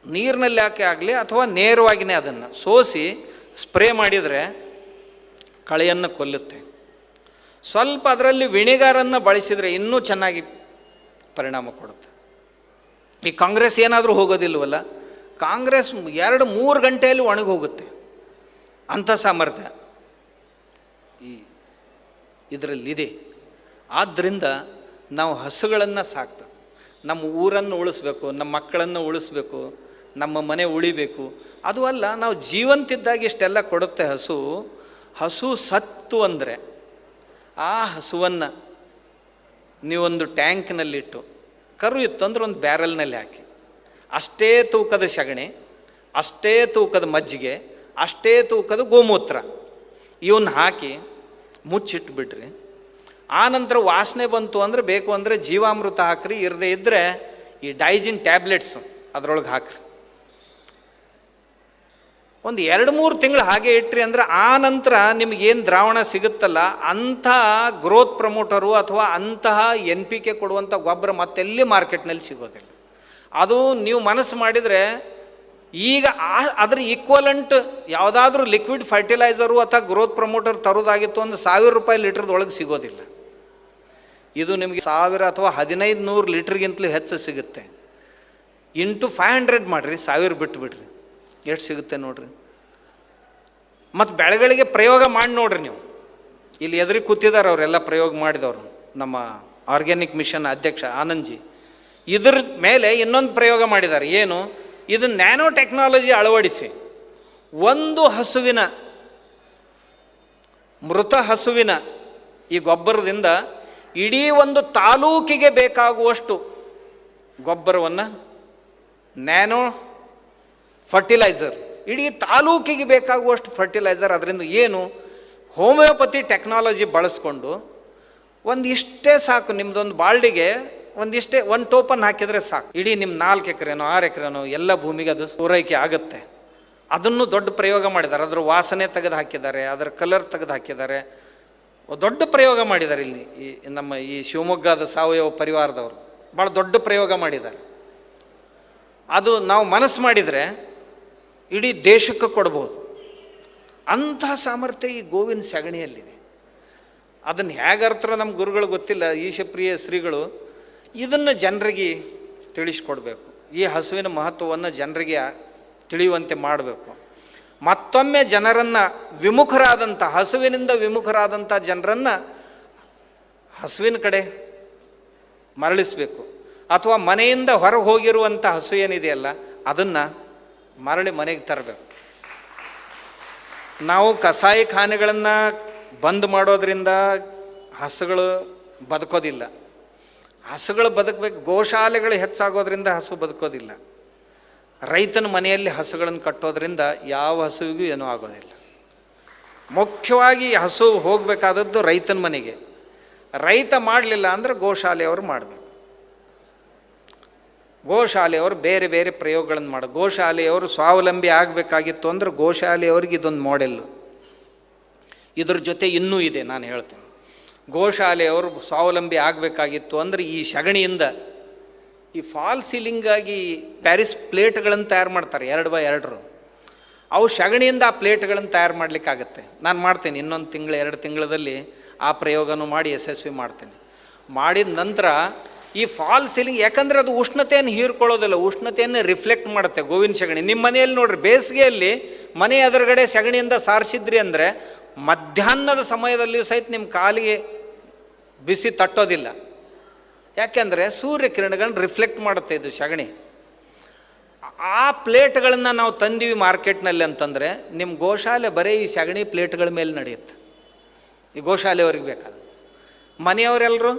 ನೀರಿನಲ್ಲಿ ಹಾಕಿ ಆಗಲಿ ಅಥವಾ ನೇರವಾಗಿಯೇ ಅದನ್ನು ಸೋಸಿ ಸ್ಪ್ರೇ ಮಾಡಿದರೆ ಕಳೆಯನ್ನು ಕೊಲ್ಲುತ್ತೆ. ಸ್ವಲ್ಪ ಅದರಲ್ಲಿ ವಿಣಿಗಾರನ್ನು ಬಳಸಿದರೆ ಇನ್ನೂ ಚೆನ್ನಾಗಿ ಪರಿಣಾಮ ಕೊಡುತ್ತೆ. ಈ ಕಾಂಗ್ರೆಸ್ ಏನಾದರೂ ಹೋಗೋದಿಲ್ವಲ್ಲ, ಕಾಂಗ್ರೆಸ್ 2-3 ಗಂಟೆಯಲ್ಲಿ ಒಣಗಿ ಹೋಗುತ್ತೆ. ಅಂಥ ಸಾಮರ್ಥ್ಯ ಇದರಲ್ಲಿದೆ. ಆದ್ದರಿಂದ ನಾವು ಹಸುಗಳನ್ನು ಸಾಕಬೇಕು, ನಮ್ಮ ಊರನ್ನು ಉಳಿಸ್ಬೇಕು, ನಮ್ಮ ಮಕ್ಕಳನ್ನು ಉಳಿಸ್ಬೇಕು, ನಮ್ಮ ಮನೆ ಉಳಿಬೇಕು. ಅದು ಅಲ್ಲ, ನಾವು ಜೀವಂತಿದ್ದಾಗ ಇಷ್ಟೆಲ್ಲ ಕೊಡುತ್ತೆ ಹಸು. ಹಸು ಸತ್ತು ಅಂದರೆ ಆ ಹಸುವನ್ನು ನೀವೊಂದು ಟ್ಯಾಂಕ್ನಲ್ಲಿಟ್ಟು, ಕರು ಇತ್ತು ಅಂದ್ರೆ ಒಂದು ಬ್ಯಾರಲ್ನಲ್ಲಿ ಹಾಕಿ, ಅಷ್ಟೇ ತೂಕದ ಸಗಣಿ, ಅಷ್ಟೇ ತೂಕದ ಮಜ್ಜಿಗೆ, ಅಷ್ಟೇ ತೂಕದ ಗೋಮೂತ್ರ ಇವನ್ನ ಹಾಕಿ ಮುಚ್ಚಿಟ್ಬಿಡ್ರಿ. ಆ ನಂತರ ವಾಸನೆ ಬಂತು ಅಂದರೆ ಬೇಕು ಅಂದರೆ ಜೀವಾಮೃತ ಹಾಕ್ರಿ, ಇರದೇ ಇದ್ದರೆ ಈ ಡೈಜಿನ್ ಟ್ಯಾಬ್ಲೆಟ್ಸ್ ಅದರೊಳಗೆ ಹಾಕ್ರಿ. ಒಂದು 2-3 ತಿಂಗಳು ಹಾಗೆ ಇಟ್ರಿ ಅಂದ್ರೆ ಆ ನಂತರ ನಿಮಗೇನು ದ್ರಾವಣ ಸಿಗುತ್ತಲ್ಲ ಅಂಥ ಗ್ರೋತ್ ಪ್ರಮೋಟರು ಅಥವಾ ಅಂತಹ NPK ಕೊಡುವಂಥ ಗೊಬ್ಬರ ಮತ್ತೆಲ್ಲಿ ಮಾರ್ಕೆಟ್ನಲ್ಲಿ ಸಿಗೋದಿಲ್ಲ. ಅದು ನೀವು ಮನಸ್ಸು ಮಾಡಿದರೆ ಈಗ ಅದ್ರ ಈಕ್ವಲೆಂಟ್ ಯಾವುದಾದ್ರೂ ಲಿಕ್ವಿಡ್ ಫರ್ಟಿಲೈಸರು ಅಥವಾ ಗ್ರೋತ್ ಪ್ರಮೋಟರ್ ತರೋದಾಗಿತ್ತು ಒಂದು ₹1000 ಲೀಟ್ರದೊಳಗೆ ಸಿಗೋದಿಲ್ಲ. ಇದು ನಿಮಗೆ 1000 ಅಥವಾ 1500 ಲೀಟ್ರಿಗಿಂತಲೂ ಹೆಚ್ಚು ಸಿಗುತ್ತೆ. ಇಂಟು 500 ಮಾಡಿರಿ, 1000 ಬಿಟ್ಬಿಡ್ರಿ, ಎಷ್ಟು ಸಿಗುತ್ತೆ ನೋಡ್ರಿ. ಮತ್ತು ಬೆಳೆಗಳಿಗೆ ಪ್ರಯೋಗ ಮಾಡಿ ನೋಡ್ರಿ. ನೀವು ಇಲ್ಲಿ ಎದುರಿಗೆ ಕೂತಿದ್ದಾರೆ ಅವರೆಲ್ಲ ಪ್ರಯೋಗ ಮಾಡಿದವರು, ನಮ್ಮ ಆರ್ಗ್ಯಾನಿಕ್ ಮಿಷನ್ ಅಧ್ಯಕ್ಷ ಆನಂದ್ಜಿ. ಇದ್ರ ಮೇಲೆ ಇನ್ನೊಂದು ಪ್ರಯೋಗ ಮಾಡಿದ್ದಾರೆ. ಏನು? ಇದು ನ್ಯಾನೋ ಟೆಕ್ನಾಲಜಿ ಅಳವಡಿಸಿ ಒಂದು ಹಸುವಿನ, ಮೃತ ಹಸುವಿನ ಈ ಗೊಬ್ಬರದಿಂದ ಇಡೀ ಒಂದು ತಾಲೂಕಿಗೆ ಬೇಕಾಗುವಷ್ಟು ಗೊಬ್ಬರವನ್ನು, ನ್ಯಾನೋ ಫರ್ಟಿಲೈಸರ್, ಇಡೀ ತಾಲೂಕಿಗೆ ಬೇಕಾಗುವಷ್ಟು ಫರ್ಟಿಲೈಸರ್, ಅದರಿಂದ ಏನು ಹೋಮಿಯೋಪತಿ ಟೆಕ್ನಾಲಜಿ ಬಳಸ್ಕೊಂಡು ಒಂದಿಷ್ಟೇ ಸಾಕು, ನಿಮ್ಮದೊಂದು ಬಾಲ್ಡಿಗೆ ಒಂದಿಷ್ಟೇ 1 ಟೋಪನ್ ಹಾಕಿದರೆ ಸಾಕು, ಇಡೀ ನಿಮ್ಮ 4 ಎಕರೆನೋ 6 ಎಕರೆನೋ ಎಲ್ಲ ಭೂಮಿಗೆ ಅದು ಪೂರೈಕೆ ಆಗುತ್ತೆ. ಅದನ್ನು ದೊಡ್ಡ ಪ್ರಯೋಗ ಮಾಡಿದ್ದಾರೆ. ಅದರ ವಾಸನೆ ತೆಗೆದು ಹಾಕಿದ್ದಾರೆ, ಅದರ ಕಲರ್ ತೆಗೆದು ಹಾಕಿದ್ದಾರೆ, ದೊಡ್ಡ ಪ್ರಯೋಗ ಮಾಡಿದ್ದಾರೆ. ಇಲ್ಲಿ ನಮ್ಮ ಈ ಶಿವಮೊಗ್ಗದ ಸಾವಯವ ಪರಿವಾರದವರು ಭಾಳ ದೊಡ್ಡ ಪ್ರಯೋಗ ಮಾಡಿದ್ದಾರೆ. ಅದು ನಾವು ಮನಸ್ಸು ಮಾಡಿದರೆ ಇಡೀ ದೇಶಕ್ಕೆ ಕೊಡ್ಬೋದು. ಅಂತಹ ಸಾಮರ್ಥ್ಯ ಈ ಗೋವಿನ ಸಗಣಿಯಲ್ಲಿದೆ. ಅದನ್ನು ಹೇಗರ್ತರ ನಮ್ಮ ಗುರುಗಳು ಗೊತ್ತಿಲ್ಲ, ಈಶಪ್ರಿಯ ಶ್ರೀಗಳು ಇದನ್ನು ಜನರಿಗೆ ತಿಳಿಸ್ಕೊಡ್ಬೇಕು. ಈ ಹಸುವಿನ ಮಹತ್ವವನ್ನು ಜನರಿಗೆ ತಿಳಿಯುವಂತೆ ಮಾಡಬೇಕು. ಮತ್ತೊಮ್ಮೆ ಜನರನ್ನು ವಿಮುಖರಾದಂಥ, ಹಸುವಿನಿಂದ ವಿಮುಖರಾದಂಥ ಜನರನ್ನು ಹಸುವಿನ ಕಡೆ ಮರಳಿಸಬೇಕು. ಅಥವಾ ಮನೆಯಿಂದ ಹೊರಗೆ ಹೋಗಿರುವಂಥ ಹಸು ಏನಿದೆಯಲ್ಲ ಅದನ್ನು ಮರಳಿ ಮನೆಗೆ ತರಬೇಕು. ನಾವು ಕಸಾಯಿಖಾನೆಗಳನ್ನು ಬಂದ್ ಮಾಡೋದ್ರಿಂದ ಹಸುಗಳು ಬದುಕೋದಿಲ್ಲ. ಹಸುಗಳು ಬದುಕಬೇಕು. ಗೋಶಾಲೆಗಳು ಹೆಚ್ಚಾಗೋದ್ರಿಂದ ಹಸು ಬದುಕೋದಿಲ್ಲ. ರೈತನ ಮನೆಯಲ್ಲಿ ಹಸುಗಳನ್ನು ಕಟ್ಟೋದ್ರಿಂದ ಯಾವ ಹಸುವಿಗೂ ಏನೂ ಆಗೋದಿಲ್ಲ. ಮುಖ್ಯವಾಗಿ ಹಸು ಹೋಗಬೇಕಾದದ್ದು ರೈತನ ಮನೆಗೆ. ರೈತ ಮಾಡಲಿಲ್ಲ ಅಂದರೆ ಗೋಶಾಲೆಯವರು ಮಾಡಬೇಕು. ಗೋಶಾಲೆಯವರು ಬೇರೆ ಬೇರೆ ಪ್ರಯೋಗಗಳನ್ನು ಮಾಡ. ಗೋಶಾಲೆಯವರು ಸ್ವಾವಲಂಬಿ ಆಗಬೇಕಾಗಿತ್ತು ಅಂದರೆ ಗೋಶಾಲೆಯವ್ರಿಗೆ ಇದೊಂದು ಮಾಡೆಲ್ಲು. ಇದ್ರ ಜೊತೆ ಇನ್ನೂ ಇದೆ, ನಾನು ಹೇಳ್ತೀನಿ. ಗೋಶಾಲೆಯವರು ಸ್ವಾವಲಂಬಿ ಆಗಬೇಕಾಗಿತ್ತು ಅಂದರೆ ಈ ಸಗಣಿಯಿಂದ ಈ ಫಾಲ್ ಸೀಲಿಂಗಾಗಿ ಪ್ಯಾರಿಸ್ ಪ್ಲೇಟ್ಗಳನ್ನು ತಯಾರು ಮಾಡ್ತಾರೆ 2x2. ಅವು ಸಗಣಿಯಿಂದ ಆ ಪ್ಲೇಟ್ಗಳನ್ನು ತಯಾರು ಮಾಡಲಿಕ್ಕಾಗತ್ತೆ. ನಾನು ಮಾಡ್ತೀನಿ, ಇನ್ನೊಂದು ತಿಂಗಳು 2 ತಿಂಗಳಲ್ಲಿ ಆ ಪ್ರಯೋಗನೂ ಮಾಡಿ ಯಶಸ್ವಿ ಮಾಡ್ತೀನಿ. ಮಾಡಿದ ನಂತರ ಈ ಫಾಲ್ ಸೀಲಿಂಗ್, ಯಾಕಂದರೆ ಅದು ಉಷ್ಣತೆಯನ್ನು ಹೀರ್ಕೊಳ್ಳೋದಿಲ್ಲ, ಉಷ್ಣತೆಯನ್ನು ರಿಫ್ಲೆಕ್ಟ್ ಮಾಡುತ್ತೆ ಗೋವಿನ ಸಗಣಿ. ನಿಮ್ಮ ಮನೆಯಲ್ಲಿ ನೋಡ್ರಿ, ಬೇಸಿಗೆಯಲ್ಲಿ ಮನೆ ಎದುರುಗಡೆ ಸಗಣಿಯಿಂದ ಸಾರಿಸಿದ್ರಿ ಅಂದರೆ ಮಧ್ಯಾಹ್ನದ ಸಮಯದಲ್ಲಿಯೂ ಸಹಿತ ನಿಮ್ಮ ಕಾಲಿಗೆ ಬಿಸಿ ತಟ್ಟೋದಿಲ್ಲ. ಯಾಕೆಂದರೆ ಸೂರ್ಯಕಿರಣಗಳನ್ನ ರಿಫ್ಲೆಕ್ಟ್ ಮಾಡುತ್ತೆ ಇದು ಸಗಣಿ. ಆ ಪ್ಲೇಟ್ಗಳನ್ನು ನಾವು ತಂದೀವಿ ಮಾರ್ಕೆಟ್ನಲ್ಲಿ ಅಂತಂದರೆ ನಿಮ್ಮ ಗೋಶಾಲೆ ಬರೀ ಈ ಸಗಣಿ ಪ್ಲೇಟ್ಗಳ ಮೇಲೆ ನಡೆಯುತ್ತೆ. ಈ ಗೋಶಾಲೆಯವ್ರಿಗೆ ಬೇಕಾದ ಮನೆಯವರೆಲ್ಲರೂ,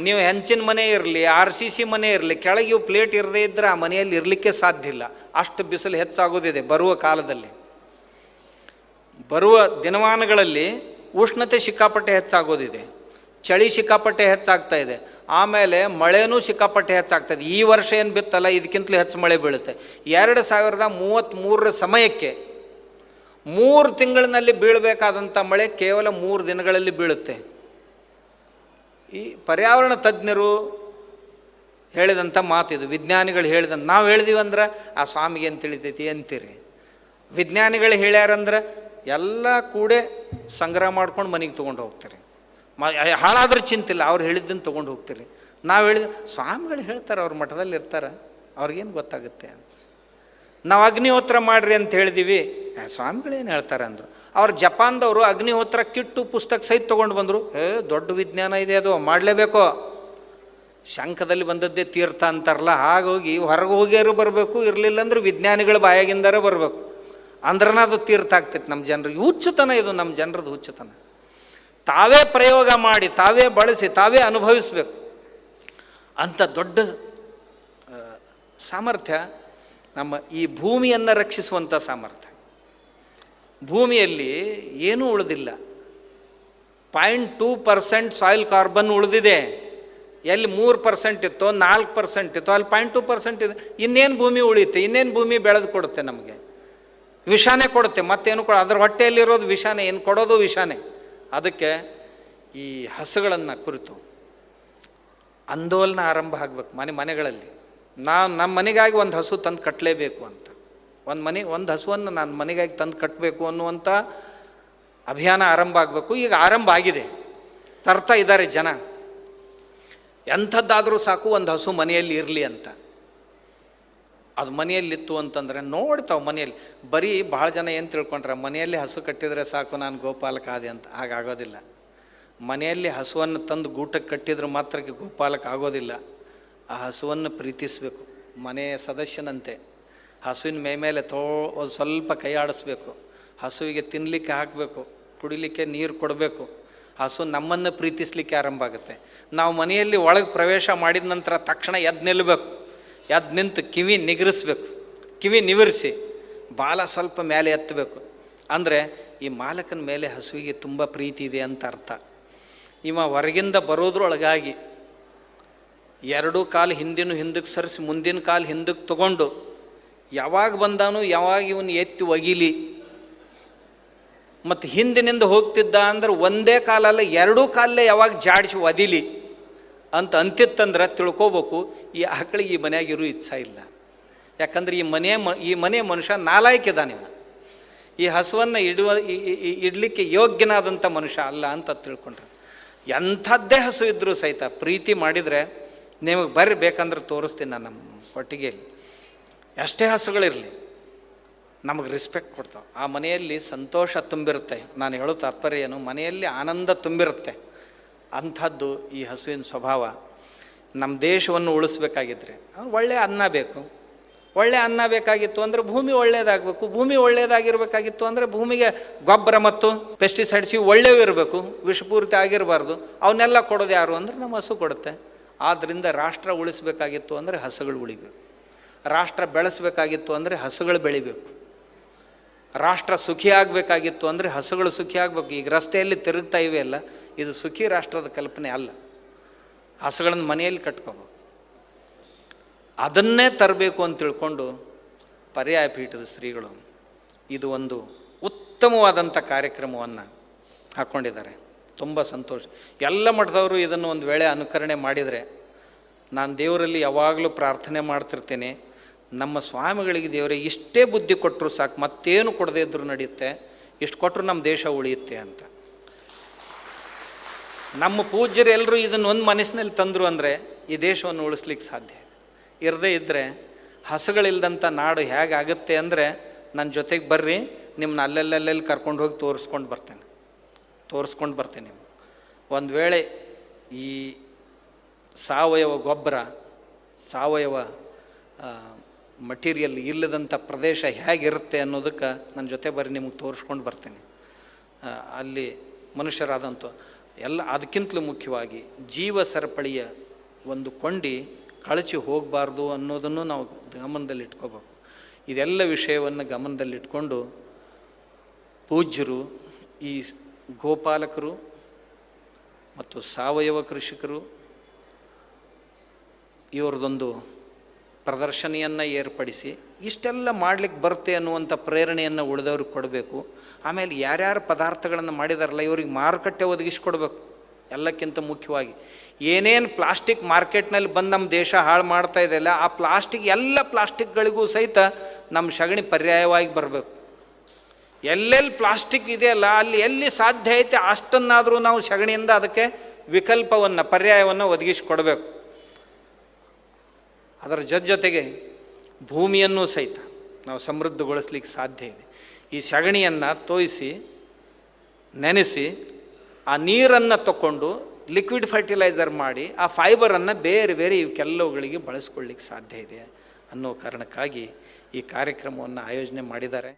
ನೀವು ಹೆಂಚಿನ ಮನೆ ಇರಲಿ, RCC ಮನೆ ಇರಲಿ, ಕೆಳಗೆ ಇವು ಪ್ಲೇಟ್ ಇರದೇ ಇದ್ದರೆ ಆ ಮನೆಯಲ್ಲಿ ಇರಲಿಕ್ಕೆ ಸಾಧ್ಯ ಇಲ್ಲ. ಅಷ್ಟು ಬಿಸಿಲು ಹೆಚ್ಚಾಗೋದಿದೆ ಬರುವ ಕಾಲದಲ್ಲಿ. ಬರುವ ದಿನಮಾನಗಳಲ್ಲಿ ಉಷ್ಣತೆ ಸಿಕ್ಕಾಪಟ್ಟೆ ಹೆಚ್ಚಾಗೋದಿದೆ, ಚಳಿ ಸಿಕ್ಕಾಪಟ್ಟೆ ಹೆಚ್ಚಾಗ್ತಾ ಇದೆ, ಆಮೇಲೆ ಮಳೆನೂ ಸಿಕ್ಕಾಪಟ್ಟೆ ಹೆಚ್ಚಾಗ್ತಾಯಿದೆ. ಈ ವರ್ಷ ಏನು ಬಿತ್ತಲ್ಲ ಇದಕ್ಕಿಂತಲೂ ಹೆಚ್ಚು ಮಳೆ ಬೀಳುತ್ತೆ. 2033 ಸಮಯಕ್ಕೆ 3 ತಿಂಗಳಿನಲ್ಲಿ ಬೀಳಬೇಕಾದಂಥ ಮಳೆ ಕೇವಲ 3 ದಿನಗಳಲ್ಲಿ ಬೀಳುತ್ತೆ. ಈ ಪರ್ಯಾವರಣ ತಜ್ಞರು ಹೇಳಿದಂಥ ಮಾತಿದು, ವಿಜ್ಞಾನಿಗಳು ಹೇಳಿದಂಥ. ನಾವು ಹೇಳಿದೀವಿ ಅಂದ್ರೆ ಆ ಸ್ವಾಮಿಗೆ ಏನು ತಿಳಿತೈತಿ ಅಂತೀರಿ. ವಿಜ್ಞಾನಿಗಳು ಹೇಳ್ಯಾರಂದ್ರೆ ಎಲ್ಲ ಕೂಡೆ ಸಂಗ್ರಹ ಮಾಡ್ಕೊಂಡು ಮನೆಗೆ ತೊಗೊಂಡು ಹೋಗ್ತೀರಿ. ಹಾಳಾದ್ರೆ ಚಿಂತಿಲ್ಲ, ಅವ್ರು ಹೇಳಿದ್ದನ್ನು ತೊಗೊಂಡು ಹೋಗ್ತೀರಿ. ನಾವು ಹೇಳಿದ ಸ್ವಾಮಿಗಳು ಹೇಳ್ತಾರೆ, ಅವ್ರ ಮಠದಲ್ಲಿ ಇರ್ತಾರೆ, ಅವ್ರಿಗೇನು ಗೊತ್ತಾಗುತ್ತೆ. ನಾವು ಅಗ್ನಿಹೋತ್ರ ಮಾಡಿರಿ ಅಂತ ಹೇಳಿದೀವಿ, ಸ್ವಾಮಿಗಳೇನು ಹೇಳ್ತಾರೆ ಅಂದರು. ಅವ್ರು ಜಪಾನ್ದವರು ಅಗ್ನಿಹೋತ್ರ ಕಿಟ್ಟು ಪುಸ್ತಕ ಸಹಿತ ತೊಗೊಂಡು ಬಂದರು. ದೊಡ್ಡ ವಿಜ್ಞಾನ ಇದೆ, ಅದು ಮಾಡಲೇಬೇಕು. ಶಂಖದಲ್ಲಿ ಬಂದದ್ದೇ ತೀರ್ಥ ಅಂತಾರಲ್ಲ, ಹಾಗೋಗಿ ಹೊರಗೆ ಹೋಗ್ಯಾರು ಬರಬೇಕು, ಇರಲಿಲ್ಲ ಅಂದ್ರೆ ವಿಜ್ಞಾನಿಗಳ ಬಾಯಾಗಿಂದಾರ ಬರಬೇಕು, ಅಂದ್ರನ ಅದು ತೀರ್ಥ ಆಗ್ತೈತೆ. ನಮ್ಮ ಜನರಿಗೆ ಹುಚ್ಚುತನ ಇದು, ನಮ್ಮ ಜನರದ್ದು ಹುಚ್ಚುತನ. ತಾವೇ ಪ್ರಯೋಗ ಮಾಡಿ, ತಾವೇ ಬಳಸಿ, ತಾವೇ ಅನುಭವಿಸಬೇಕು ಅಂಥ ದೊಡ್ಡ ಸಾಮರ್ಥ್ಯ ನಮ್ಮ ಈ ಭೂಮಿಯನ್ನು ರಕ್ಷಿಸುವಂಥ ಸಾಮರ್ಥ್ಯ. ಭೂಮಿಯಲ್ಲಿ ಏನೂ ಉಳಿದಿಲ್ಲ. 0.2% ಸಾಯಿಲ್ ಕಾರ್ಬನ್ ಉಳಿದಿದೆ. ಎಲ್ಲಿ 3% ಇತ್ತೋ 4% ಇತ್ತೋ ಅಲ್ಲಿ 0.2% ಇದೆ. ಇನ್ನೇನು ಭೂಮಿ ಉಳಿಯುತ್ತೆ? ಇನ್ನೇನು ಭೂಮಿ ಬೆಳೆದು ಕೊಡುತ್ತೆ? ನಮಗೆ ವಿಷಾನೇ ಕೊಡುತ್ತೆ, ಮತ್ತೇನು ಅದರ ಹೊಟ್ಟೆಯಲ್ಲಿರೋದು ವಿಷಾನೇ, ಏನು ಕೊಡೋದು ವಿಷಾನೇ. ಅದಕ್ಕೆ ಈ ಹಸುಗಳನ್ನು ಕುರಿತು ಆಂದೋಲನ ಆರಂಭ ಆಗಬೇಕು ಮನೆಗಳಲ್ಲಿ. ನಮ್ಮ ಮನೆಗಾಗಿ ಒಂದು ಹಸು ತಂದು ಕಟ್ಟಲೇಬೇಕು ಅಂತ, ಒಂದು ಹಸುವನ್ನು ನಾನು ಮನೆಗಾಗಿ ತಂದು ಕಟ್ಟಬೇಕು ಅನ್ನುವಂಥ ಅಭಿಯಾನ ಆರಂಭ ಆಗಬೇಕು. ಈಗ ಆರಂಭ ಆಗಿದೆ, ತರ್ತಾ ಇದ್ದಾರೆ ಜನ. ಎಂಥದ್ದಾದರೂ ಸಾಕು ಒಂದು ಹಸು ಮನೆಯಲ್ಲಿ ಇರಲಿ ಅಂತ. ಅದು ಮನೆಯಲ್ಲಿತ್ತು ಅಂತಂದರೆ ನೋಡ್ತಾವೆ ಮನೆಯಲ್ಲಿ. ಬರೀ ಭಾಳ ಜನ ಏನು ತಿಳ್ಕೊಂಡ್ರೆ ಮನೆಯಲ್ಲಿ ಹಸು ಕಟ್ಟಿದರೆ ಸಾಕು ನಾನು ಗೋಪಾಲಕ ಆದೆ ಅಂತ. ಹಾಗಾಗೋದಿಲ್ಲ. ಮನೆಯಲ್ಲಿ ಹಸುವನ್ನು ತಂದು ಗೂಟಕ್ಕೆ ಕಟ್ಟಿದ್ರೆ ಮಾತ್ರಕ್ಕೆ ಗೋಪಾಲಕ ಆಗೋದಿಲ್ಲ. ಆ ಹಸುವನ್ನು ಪ್ರೀತಿಸಬೇಕು, ಮನೆಯ ಸದಸ್ಯನಂತೆ. ಹಸುವಿನ ಮೇಲೆ ಒಂದು ಸ್ವಲ್ಪ ಕೈ ಆಡಿಸ್ಬೇಕು, ಹಸುವಿಗೆ ತಿನ್ನಲಿಕ್ಕೆ ಹಾಕಬೇಕು, ಕುಡಿಲಿಕ್ಕೆ ನೀರು ಕೊಡಬೇಕು. ಹಸು ನಮ್ಮನ್ನು ಪ್ರೀತಿಸಲಿಕ್ಕೆ ಆರಂಭ ಆಗುತ್ತೆ. ನಾವು ಮನೆಯಲ್ಲಿ ಒಳಗೆ ಪ್ರವೇಶ ಮಾಡಿದ ನಂತರ ತಕ್ಷಣ ಎದ್ದು ನಿಲ್ಲಬೇಕು. ಎದ್ದು ನಿಂತು ಕಿವಿ ನಿಗರಿಸ್ಬೇಕು, ಕಿವಿ ನಿವರಿಸಿ ಬಾಲ ಸ್ವಲ್ಪ ಮೇಲೆ ಎತ್ತಬೇಕು. ಅಂದರೆ ಈ ಮಾಲಕನ ಮೇಲೆ ಹಸುವಿಗೆ ತುಂಬ ಪ್ರೀತಿ ಇದೆ ಅಂತ ಅರ್ಥ. ಇವ ಹೊರಗಿಂದ ಬರೋದ್ರೊಳಗಾಗಿ 2 ಕಾಲು ಹಿಂದಕ್ಕೆ ಸರಿಸಿ ಮುಂದಿನ ಕಾಲು ಹಿಂದಕ್ಕೆ ತಗೊಂಡು ಯಾವಾಗ ಬಂದಾನು ಯಾವಾಗ ಇವನು ಎತ್ತಿ ಒಗಿಲಿ, ಮತ್ತು ಹಿಂದಿನಿಂದ ಹೋಗ್ತಿದ್ದ ಅಂದ್ರೆ ಒಂದೇ ಕಾಲಲ್ಲ 2 ಕಾಲಲ್ಲೇ ಯಾವಾಗ ಜಾಡಿಸಿ ಒದಿಲಿ ಅಂತ ಅಂತಿತ್ತಂದ್ರೆ ತಿಳ್ಕೊಬೇಕು ಈ ಆಕಳಿಗೆ ಈ ಮನೆಯಾಗಿರೋ ಇಚ್ಛಾ ಇಲ್ಲ. ಯಾಕಂದ್ರೆ ಈ ಮನೆ ಮನುಷ್ಯ ನಾಲಾಯಕಿದ್ದಾನೆ. ಈ ಹಸುವನ್ನು ಇಡಲಿಕ್ಕೆ ಯೋಗ್ಯನಾದಂಥ ಮನುಷ್ಯ ಅಲ್ಲ ಅಂತ ತಿಳ್ಕೊಂಡ್ರೆ. ಎಂಥದ್ದೇ ಹಸು ಇದ್ದರೂ ಸಹಿತ ಪ್ರೀತಿ ಮಾಡಿದರೆ ನಿಮಗೆ ಬರ್ರಿ, ಬೇಕಂದ್ರೆ ತೋರಿಸ್ತೀನಿ ನಾನು ನಮ್ಮ ಕೊಟ್ಟಿಗೆಯಲ್ಲಿ. ಎಷ್ಟೇ ಹಸುಗಳಿರಲಿ ನಮಗೆ ರೆಸ್ಪೆಕ್ಟ್ ಕೊಡ್ತಾವೆ. ಆ ಮನೆಯಲ್ಲಿ ಸಂತೋಷ ತುಂಬಿರುತ್ತೆ. ನಾನು ಹೇಳೋ ತಾತ್ಪರ್ಯ ಏನು, ಮನೆಯಲ್ಲಿ ಆನಂದ ತುಂಬಿರುತ್ತೆ. ಅಂಥದ್ದು ಈ ಹಸುವಿನ ಸ್ವಭಾವ. ನಮ್ಮ ದೇಶವನ್ನು ಉಳಿಸ್ಬೇಕಾಗಿದ್ರೆ ಒಳ್ಳೆಯ ಅನ್ನ ಬೇಕು. ಒಳ್ಳೆಯ ಅನ್ನ ಬೇಕಾಗಿತ್ತು ಅಂದರೆ ಭೂಮಿ ಒಳ್ಳೆಯದಾಗಬೇಕು. ಭೂಮಿ ಒಳ್ಳೆಯದಾಗಿರ್ಬೇಕಾಗಿತ್ತು ಅಂದರೆ ಭೂಮಿಗೆ ಗೊಬ್ಬರ ಮತ್ತು ಪೆಸ್ಟಿಸೈಡ್ಸ್ ಇವು ಒಳ್ಳೆಯವು ಇರಬೇಕು, ವಿಷಪೂರಿತ ಆಗಿರಬಾರ್ದು. ಅವನ್ನೆಲ್ಲ ಕೊಡೋದು ಯಾರು ಅಂದರೆ ನಮ್ಮ ಹಸು ಕೊಡುತ್ತೆ. ಆದ್ದರಿಂದ ರಾಷ್ಟ್ರ ಉಳಿಸ್ಬೇಕಾಗಿತ್ತು ಅಂದರೆ ಹಸುಗಳು ಉಳಿಬೇಕು. ರಾಷ್ಟ್ರ ಬೆಳೆಸಬೇಕಾಗಿತ್ತು ಅಂದರೆ ಹಸುಗಳು ಬೆಳಿಬೇಕು. ರಾಷ್ಟ್ರ ಸುಖಿ ಆಗಬೇಕಾಗಿತ್ತು ಅಂದರೆ ಹಸುಗಳು ಸುಖಿ ಆಗಬೇಕು. ಈಗ ರಸ್ತೆಯಲ್ಲಿ ತಿರುಗ್ತಾ ಇವೆ ಅಲ್ಲ, ಇದು ಸುಖಿ ರಾಷ್ಟ್ರದ ಕಲ್ಪನೆ ಅಲ್ಲ. ಹಸುಗಳನ್ನು ಮನೆಯಲ್ಲಿ ಕಟ್ಕೋಬೇಕು. ಅದನ್ನೇ ತರಬೇಕು ಅಂತ ತಿಳ್ಕೊಂಡು ಪರ್ಯಾಯ ಪೀಠದ ಶ್ರೀಗಳು ಇದು ಒಂದು ಉತ್ತಮವಾದಂಥ ಕಾರ್ಯಕ್ರಮವನ್ನು ಹಾಕ್ಕೊಂಡಿದ್ದಾರೆ. ತುಂಬ ಸಂತೋಷ. ಎಲ್ಲ ಮಠದವರು ಇದನ್ನು ಒಂದು ವೇಳೆ ಅನುಕರಣೆ ಮಾಡಿದರೆ, ನಾನು ದೇವರಲ್ಲಿ ಯಾವಾಗಲೂ ಪ್ರಾರ್ಥನೆ ಮಾಡ್ತಿರ್ತೇನೆ, ನಮ್ಮ ಸ್ವಾಮಿಗಳಿಗೆ ದೇವರೇ ಇಷ್ಟೇ ಬುದ್ಧಿ ಕೊಟ್ಟರು ಸಾಕು, ಮತ್ತೇನು ಕೊಡದೇ ಇದ್ದರೂ ನಡೆಯುತ್ತೆ, ಇಷ್ಟು ಕೊಟ್ಟರು ನಮ್ಮ ದೇಶ ಉಳಿಯುತ್ತೆ ಅಂತ. ನಮ್ಮ ಪೂಜ್ಯರು ಎಲ್ಲರೂ ಇದನ್ನು ಒಂದು ಮನಸ್ಸಿನಲ್ಲಿ ತಂದರು ಅಂದರೆ ಈ ದೇಶವನ್ನು ಉಳಿಸ್ಲಿಕ್ಕೆ ಸಾಧ್ಯ. ಇರದೇ ಇದ್ದರೆ ಹಸುಗಳಿಲ್ದಂಥ ನಾಡು ಹೇಗಾಗುತ್ತೆ ಅಂದರೆ, ನನ್ನ ಜೊತೆಗೆ ಬರ್ರಿ, ನಿಮ್ಮನ್ನ ಅಲ್ಲೆಲ್ಲೆಲ್ಲಿ ಕರ್ಕೊಂಡು ಹೋಗಿ ತೋರಿಸ್ಕೊಂಡು ಬರ್ತೇನೆ. ಒಂದು ವೇಳೆ ಈ ಸಾವಯವ ಗೊಬ್ಬರ, ಸಾವಯವ ಮಟೀರಿಯಲ್ ಇಲ್ಲದಂಥ ಪ್ರದೇಶ ಹೇಗಿರುತ್ತೆ ಅನ್ನೋದಕ್ಕೆ ನನ್ನ ಜೊತೆ ಬರ್ರಿ, ನಿಮಗೆ ತೋರಿಸ್ಕೊಂಡು ಬರ್ತೇನೆ. ಅಲ್ಲಿ ಮನುಷ್ಯರಾದಂಥ ಎಲ್ಲ, ಅದಕ್ಕಿಂತಲೂ ಮುಖ್ಯವಾಗಿ ಜೀವ ಸರಪಳಿಯ ಒಂದು ಕೊಂಡಿ ಕಳಚಿ ಹೋಗಬಾರ್ದು ಅನ್ನೋದನ್ನು ನಾವು ಗಮನದಲ್ಲಿಟ್ಕೋಬೇಕು. ಇದೆಲ್ಲ ವಿಷಯವನ್ನು ಗಮನದಲ್ಲಿಟ್ಕೊಂಡು ಪೂಜ್ಯರು ಈ ಗೋಪಾಲಕರು ಮತ್ತು ಸಾವಯವ ಕೃಷಿಕರು ಇವ್ರದ್ದೊಂದು ಪ್ರದರ್ಶನಿಯನ್ನು ಏರ್ಪಡಿಸಿ ಇಷ್ಟೆಲ್ಲ ಮಾಡಲಿಕ್ಕೆ ಬರುತ್ತೆ ಅನ್ನುವಂಥ ಪ್ರೇರಣೆಯನ್ನು ಉಳಿದವ್ರಿಗೆ ಕೊಡಬೇಕು. ಆಮೇಲೆ ಯಾರ್ಯಾರು ಪದಾರ್ಥಗಳನ್ನು ಮಾಡಿದಾರಲ್ಲ ಇವ್ರಿಗೆ ಮಾರುಕಟ್ಟೆ ಒದಗಿಸ್ಕೊಡ್ಬೇಕು. ಎಲ್ಲಕ್ಕಿಂತ ಮುಖ್ಯವಾಗಿ ಏನೇನು ಪ್ಲಾಸ್ಟಿಕ್ ಮಾರ್ಕೆಟ್ನಲ್ಲಿ ಬಂದು ನಮ್ಮ ದೇಶ ಹಾಳು ಮಾಡ್ತಾ ಇದೆಯಲ್ಲ, ಆ ಎಲ್ಲ ಪ್ಲಾಸ್ಟಿಕ್ಗಳಿಗೂ ಸಹಿತ ನಮ್ಮ ಸಗಣಿ ಪರ್ಯಾಯವಾಗಿ ಬರಬೇಕು. ಎಲ್ಲೆಲ್ಲಿ ಪ್ಲಾಸ್ಟಿಕ್ ಇದೆಯಲ್ಲ ಅಲ್ಲಿ ಎಲ್ಲಿ ಸಾಧ್ಯ ಐತೆ ಅಷ್ಟನ್ನಾದರೂ ನಾವು ಸಗಣಿಯಿಂದ ಅದಕ್ಕೆ ವಿಕಲ್ಪವನ್ನು, ಪರ್ಯಾಯವನ್ನು ಒದಗಿಸಿಕೊಡ್ಬೇಕು. ಅದರ ಜೊತೆಗೆ ಭೂಮಿಯನ್ನು ಸಹಿತ ನಾವು ಸಮೃದ್ಧಗೊಳಿಸ್ಲಿಕ್ಕೆ ಸಾಧ್ಯ ಇದೆ. ಈ ಸಗಣಿಯನ್ನು ತೋಯಿಸಿ ನೆನೆಸಿ ಆ ನೀರನ್ನು ತಗೊಂಡು ಲಿಕ್ವಿಡ್ ಫರ್ಟಿಲೈಸರ್ ಮಾಡಿ ಆ ಫೈಬರನ್ನು ಬೇರೆ ಬೇರೆ ಇವಕ್ಕೆಲ್ಲವುಗಳಿಗೆ ಬಳಸ್ಕೊಳ್ಳಿಕ್ಕೆ ಸಾಧ್ಯ ಇದೆ ಅನ್ನೋ ಕಾರಣಕ್ಕಾಗಿ ಈ ಕಾರ್ಯಕ್ರಮವನ್ನು ಆಯೋಜನೆ ಮಾಡಿದ್ದಾರೆ.